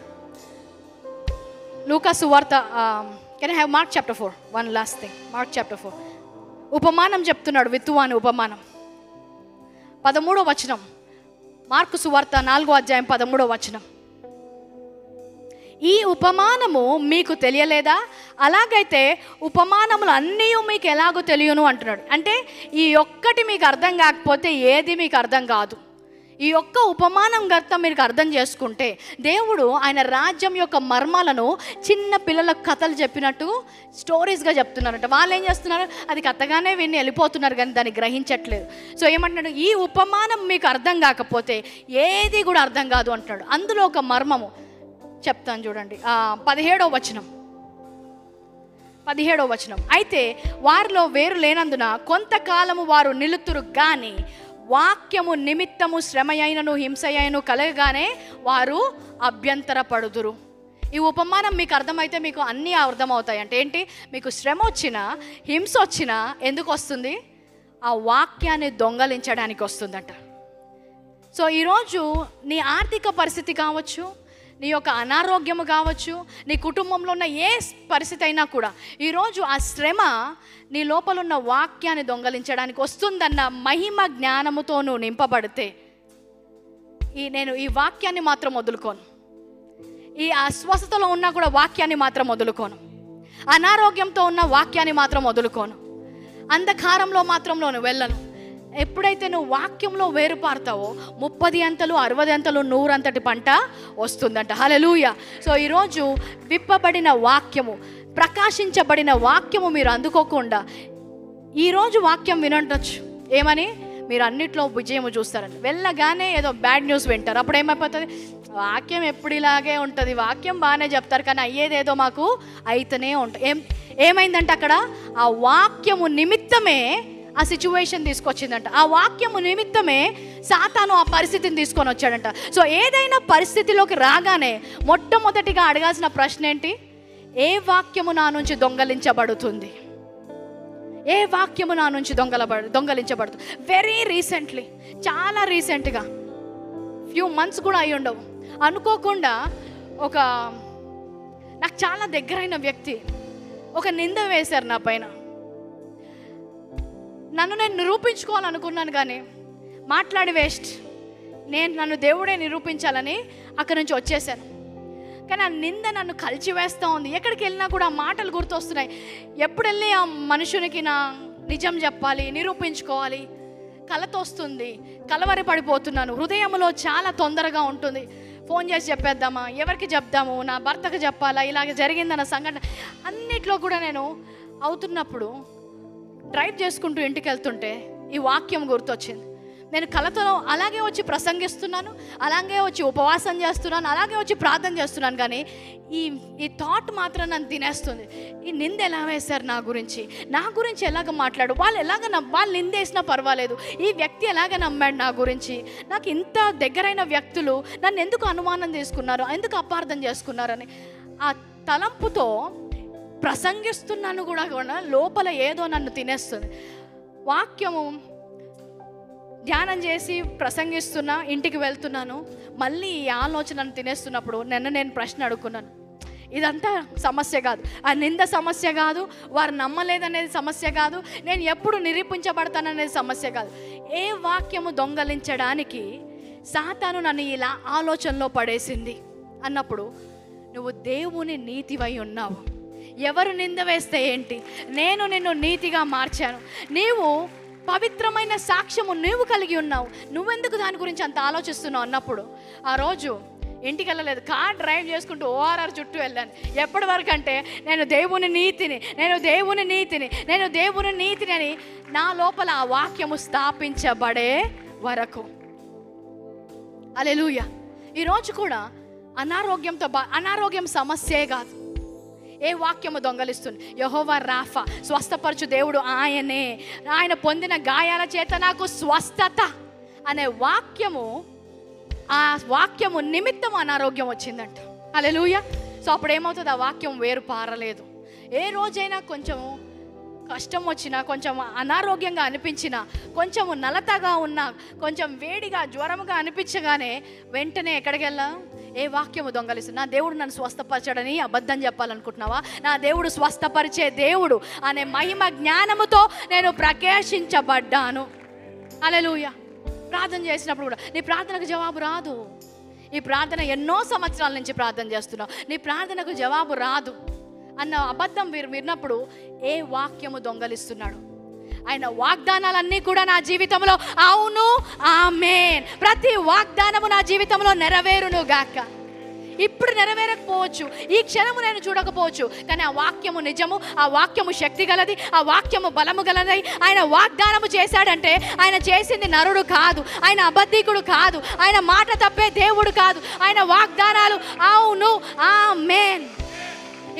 లూకాసు వార్త, can I have mark chapter 4? One last thing, mark chapter 4 ఉపమానం చెప్తున్నాడు, విత్తువాని ఉపమానం. 13వ వచనం, మార్కు సువార్త 4వ అధ్యాయం 13వ వచనం. ఈ ఉపమానము మీకు తెలియలేదా? అలాగైతే ఉపమానములు అన్నీ మీకు ఎలాగో తెలియను అంటున్నాడు. అంటే ఈ ఒక్కటి మీకు అర్థం కాకపోతే ఏది మీకు అర్థం కాదు. ఈ ఒక్క ఉపమానం గర్త మీరు అర్థం చేసుకుంటే దేవుడు ఆయన రాజ్యం యొక్క మర్మాలను చిన్న పిల్లలకు కథలు చెప్పినట్టు స్టోరీస్గా చెప్తున్నారంట. వాళ్ళు ఏం చేస్తున్నారు, అది కథగానే విని వెళ్ళిపోతున్నారు కానీ దాన్ని గ్రహించట్లేదు. సో ఏమంటున్నాడు, ఈ ఉపమానం మీకు అర్థం కాకపోతే ఏది కూడా అర్థం కాదు అంటున్నాడు. అందులో ఒక మర్మము చెప్తాను చూడండి. 17వ వచనం, అయితే వారిలో వేరు లేనందున కొంతకాలము వారు నిలుతురు కానీ వాక్యము నిమిత్తము శ్రమ అయినను హింస అయినను కలగగానే వారు అభ్యంతరపడుదురు. ఈ ఉపమానం మీకు అర్థమైతే మీకు అన్నీ అర్థమవుతాయి. అంటే ఏంటి, మీకు శ్రమ వచ్చినా హింస వచ్చినా ఎందుకు వస్తుంది, ఆ వాక్యాన్ని దొంగలించడానికి వస్తుందంట. సో ఈరోజు నీ ఆర్థిక పరిస్థితి కావచ్చు, నీ యొక్క అనారోగ్యము కావచ్చు, నీ కుటుంబంలో ఉన్న ఏ పరిస్థితి అయినా కూడా ఈరోజు ఆ శ్రమ నీ లోపల ఉన్న వాక్యాన్ని దొంగలించడానికి వస్తుందన్న మహిమ జ్ఞానముతో నువ్వు నింపబడితే నేను ఈ వాక్యాన్ని మాత్రం వదులుకోను. ఈ అస్వస్థతలో ఉన్నా కూడా వాక్యాన్ని మాత్రం వదులుకోను. అనారోగ్యంతో ఉన్న వాక్యాన్ని మాత్రం వదులుకోను. అంధకారంలో మాత్రం నేను వెళ్ళను. ఎప్పుడైతే నువ్వు వాక్యంలో వేరుపారుతావో 30 అంతలు 60 అంతలు 100 అంతటి పంట వస్తుందంట. హల్లెలూయా. సో ఈరోజు విప్పబడిన వాక్యము, ప్రకాశించబడిన వాక్యము మీరు అందుకోకుండా ఈరోజు వాక్యం వినొచ్చు. ఏమని, మీరు అన్నిట్లో విజయము చూస్తారని. వెళ్ళగానే ఏదో బ్యాడ్ న్యూస్ వింటారు. అప్పుడు ఏమైపోతుంది, వాక్యం ఎప్పుడు ఇలాగే ఉంటుంది, వాక్యం బాగానే చెప్తారు కానీ అయ్యేదేదో మాకు అయితేనే ఉంటుంది. ఏమైందంటే అక్కడ ఆ వాక్యము నిమిత్తమే ఆ సిచ్యువేషన్ తీసుకొచ్చిందంట. ఆ వాక్యము నిమిత్తమే సాతాను ఆ పరిస్థితిని తీసుకొని వచ్చాడంట. సో ఏదైనా పరిస్థితిలోకి రాగానే మొట్టమొదటిగా అడగాల్సిన ప్రశ్న ఏంటి, ఏ వాక్యము నా నుంచి దొంగలించబడుతుంది, ఏ వాక్యము నా నుంచి దొంగలించబడుతుంది. వెరీ రీసెంట్లీ, చాలా రీసెంట్గా, ఫ్యూ మంత్స్ కూడా అయి ఉండవు, అనుకోకుండా నాకు చాలా దగ్గరైన వ్యక్తి ఒక నింద వేశారు నా పైన. నేను నిరూపించుకోవాలనుకున్నాను కానీ మాట్లాడి వేస్ట్. నన్ను దేవుడే నిరూపించాలని అక్కడి నుంచి వచ్చేసాను. కానీ ఆ నింద నన్ను కలిచివేస్తూ ఉంది. ఎక్కడికి వెళ్ళినా కూడా మాటలు గుర్తొస్తున్నాయి. ఎప్పుడు వెళ్ళి ఆ మనుషునికి నా నిజం చెప్పాలి, నిరూపించుకోవాలి, కలతో వస్తుంది, కలవరి పడిపోతున్నాను. హృదయంలో చాలా తొందరగా ఉంటుంది. ఫోన్ చేసి చెప్పేద్దామా, ఎవరికి చెప్దాము, నా భర్తకు చెప్పాలా, ఇలాగ జరిగిందన్న సంఘటన అన్నిట్లో కూడా నేను అవుతున్నప్పుడు డ్రైవ్ చేసుకుంటూ ఇంటికి వెళ్తుంటే ఈ వాక్యం గుర్తొచ్చింది. నేను కలతో అలాగే వచ్చి ప్రసంగిస్తున్నాను, అలాగే వచ్చి ఉపవాసం చేస్తున్నాను, అలాగే వచ్చి ప్రార్థన చేస్తున్నాను కానీ ఈ థాట్ మాత్రం నన్ను తినేస్తుంది. ఈ నింద ఎలా వేశారు నా గురించి ఎలాగ మాట్లాడు, వాళ్ళు నిందేసినా పర్వాలేదు, ఈ వ్యక్తి ఎలాగ నమ్మాడు నా గురించి, నాకు ఇంత దగ్గరైన వ్యక్తులు నన్ను ఎందుకు అనుమానం చేసుకున్నారు, ఎందుకు అపార్థం చేసుకున్నారని ఆ తలంపుతో ప్రసంగిస్తున్నాను కూడా లోపల ఏదో నన్ను తినేస్తుంది. వాక్యము ధ్యానం చేసి ప్రసంగిస్తున్నా, ఇంటికి వెళ్తున్నాను, మళ్ళీ ఈ ఆలోచనను తినేస్తున్నప్పుడు నేను ప్రశ్న అడుగుకున్నాను. ఇదంతా సమస్య కాదు, ఆ నింద సమస్య కాదు, వారు నమ్మలేదనేది సమస్య కాదు, నేను ఎప్పుడు నిరూపించబడతాననేది సమస్య కాదు. ఏ వాక్యము దొంగలించడానికి సాతాను నన్ను ఇలా ఆలోచనలో పడేసింది అన్నప్పుడు నువ్వు దేవుని నీతివై ఉన్నావు. ఎవరు నింద వేస్తే ఏంటి, నేను నిన్ను నీతిగా మార్చాను. నీవు పవిత్రమైన సాక్ష్యము నీవు కలిగి ఉన్నావు, నువ్వెందుకు దాని గురించి అంత ఆలోచిస్తున్నావు అన్నప్పుడు ఆ రోజు ఇంటికి వెళ్ళలేదు, కార్ డ్రైవ్ చేసుకుంటూ ORR చుట్టూ వెళ్ళాను. ఎప్పటి వరకు అంటే నేను దేవుని నీతిని అని నా లోపల ఆ వాక్యము స్థాపించబడే వరకు. హల్లెలూయా. ఈరోజు కూడా అనారోగ్యం సమస్యే కాదు. ఏ వాక్యము దొంగలిస్తుంది? యెహోవా రాఫా, స్వస్థపరచు దేవుడు ఆయనే, ఆయన పొందిన గాయాల చేత నాకు స్వస్థత అనే వాక్యము, ఆ వాక్యము నిమిత్తం అనారోగ్యం వచ్చిందంట. హల్లెలూయా. సో అప్పుడు ఏమవుతుంది? ఆ వాక్యం వేరు పారలేదు. ఏ రోజైనా కొంచెం కష్టం వచ్చినా, కొంచెం అనారోగ్యంగా అనిపించినా, కొంచెం నలతగా ఉన్నా, కొంచెం వేడిగా జ్వరముగా అనిపించగానే వెంటనే ఎక్కడికి వెళ్ళా? ఏ వాక్యము దొంగలిస్తుంది? నా దేవుడు నన్ను స్వస్థపరచడని అబద్ధం చెప్పాలనుకుంటున్నావా? నా దేవుడు స్వస్థపరిచే దేవుడు అనే మహిమ జ్ఞానముతో నేను ప్రకాశించబడ్డాను. హల్లెలూయా. ప్రార్థన చేసినప్పుడు కూడా నీ ప్రార్థనకు జవాబు రాదు. ఈ ప్రార్థన ఎన్నో సంవత్సరాల నుంచి ప్రార్థన చేస్తున్నావు, నీ ప్రార్థనకు జవాబు రాదు అన్న అబద్ధం మీరు విన్నప్పుడు ఏ వాక్యము దొంగలిస్తున్నాడు? ఆయన వాగ్దానాలన్నీ కూడా నా జీవితంలో అవును, ఆమేన్. ప్రతి వాగ్దానము నా జీవితంలో నెరవేరును గాక. ఇప్పుడు నెరవేరకపోవచ్చు, ఈ క్షణము నేను చూడకపోవచ్చు, కానీ ఆ వాక్యము నిజము, ఆ వాక్యము శక్తి గలది, ఆ వాక్యము బలము గలది. ఆయన వాగ్దానము చేశాడంటే ఆయన చేసింది నరుడు కాదు, ఆయన అబద్ధికుడు కాదు, ఆయన మాట తప్పే దేవుడు కాదు. ఆయన వాగ్దానాలు అవును, ఆమేన్.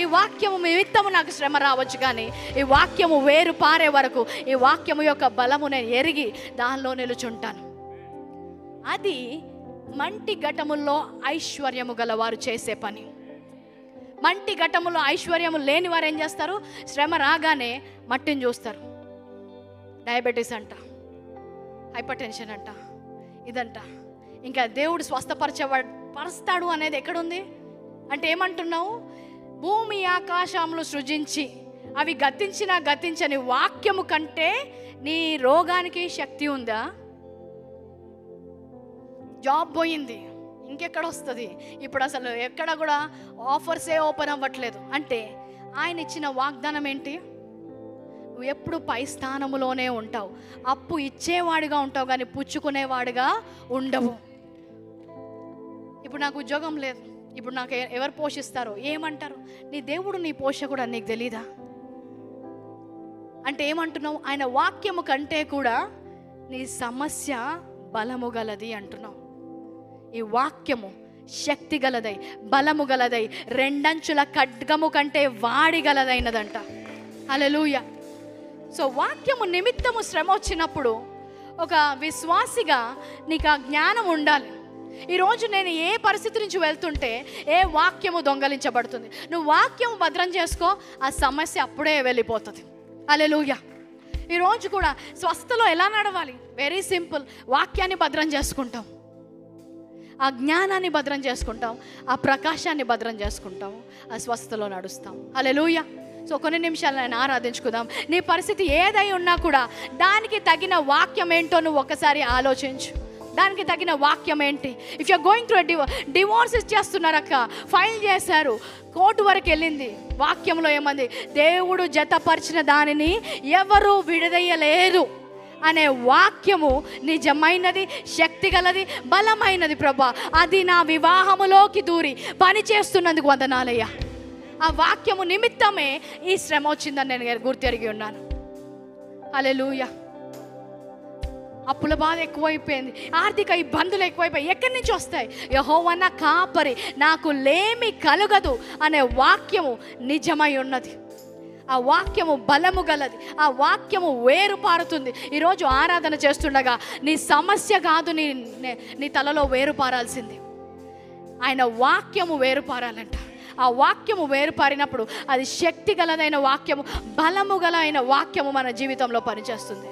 ఈ వాక్యము నిమిత్తము నాకు శ్రమ రావచ్చు, కానీ ఈ వాక్యము వేరు పారే వరకు ఈ వాక్యము యొక్క బలము నేను ఎరిగి దానిలో నిలుచుంటాను. అది మంటి ఘటముల్లో ఐశ్వర్యము గలవారు చేసే పని. మంటి ఘటములో ఐశ్వర్యము లేని వారు ఏం చేస్తారు? శ్రమ రాగానే మట్టిని చూస్తారు. డయాబెటీస్ అంట, హైపర్ టెన్షన్ అంట, ఇదంట. ఇంకా దేవుడు స్వస్థపరచబరుస్తాడు అనేది ఎక్కడుంది అంటే ఏమంటున్నావు? భూమి ఆకాశములు సృజించి అవి గతించని వాక్యము కంటే నీ రోగానికి శక్తి ఉందా? జాబ్ పోయింది, ఇంకెక్కడ వస్తుంది? ఇప్పుడు అసలు ఎక్కడ కూడా ఆఫర్సే ఓపెన్ అవ్వట్లేదు. అంటే ఆయన ఇచ్చిన వాగ్దానం ఏంటి? నువ్వు ఎప్పుడు పై స్థానములోనే ఉంటావు, అప్పు ఇచ్చేవాడిగా ఉంటావు కానీ పుచ్చుకునేవాడిగా ఉండవు. ఇప్పుడు నాకు ఉద్యోగం లేదు, ఇప్పుడు నాకు ఎవరు పోషిస్తారో ఏమంటారు? నీ దేవుడు నీ పోషకుడు అని నీకు తెలీదా? అంటే ఏమంటున్నావు? ఆయన వాక్యము కంటే కూడా నీ సమస్య బలము గలది అంటున్నావు. ఈ వాక్యము శక్తి గలదై, బలము గలదై, రెండంచుల ఖడ్గము కంటే వాడి గలదైనదంట. హల్లెలూయా. సో వాక్యము నిమిత్తము శ్రమ వచ్చినప్పుడు ఒక విశ్వాసిగా నీకు ఆ జ్ఞానం ఉండాలి. ఈరోజు నేను ఏ పరిస్థితి నుంచి వెళ్తుంటే ఏ వాక్యము దొంగలించబడుతుంది, నువ్వు వాక్యము భద్రం చేసుకో, ఆ సమస్య అప్పుడే వెళ్ళిపోతుంది. హల్లెలూయా. ఈరోజు కూడా స్వస్థలో ఎలా నడవాలి? Very simple. వాక్యాన్ని భద్రం చేసుకుంటాం, ఆ జ్ఞానాన్ని భద్రం చేసుకుంటాం, ఆ ప్రకాశాన్ని భద్రం చేసుకుంటాం, ఆ స్వస్థలో నడుస్తాం. హల్లెలూయా. సో కొన్ని నిమిషాలు నేను ఆరాధించుకుందాం. నీ పరిస్థితి ఏదై ఉన్నా కూడా దానికి తగిన వాక్యం ఏంటో నువ్వు ఒకసారి ఆలోచించు. దానికి తగిన వాక్యం ఏంటి? If you're going through divorce చేస్తున్నారక్క, ఫైల్ చేశారు, కోర్టు వరకు వెళ్ళింది, వాక్యంలో ఏమంది? దేవుడు జతపరిచిన దానిని ఎవరు విడదయ్యలేదు అనే వాక్యము నిజమైనది, శక్తి గలది, బలమైనది ప్రభా. అది నా వివాహములోకి దూరి పని చేస్తున్నందుకు వందనాలయ్యా. ఆ వాక్యము నిమిత్తమే ఈ శ్రమ వచ్చిందని నేను గుర్తెరిగి ఉన్నాను. హల్లెలూయా. అప్పుల బాధ ఎక్కువైపోయింది, ఆర్థిక ఇబ్బందులు ఎక్కువైపోయి ఎక్కడి నుంచి వస్తాయి? యెహోవా నా కాపరి, నాకు లేమి కలుగదు అనే వాక్యము నిజమై ఉన్నది. ఆ వాక్యము బలము గలది, ఆ వాక్యము వేరు పారుతుంది. ఈరోజు ఆరాధన చేస్తుండగా నీ సమస్య కాదు నీ తలలో వేరు పారాల్సింది, ఆయన వాక్యము వేరు పారాలంట. ఆ వాక్యము వేరు పారినప్పుడు అది శక్తి గలదైన వాక్యము, బలము గలైన వాక్యము మన జీవితంలో పనిచేస్తుంది.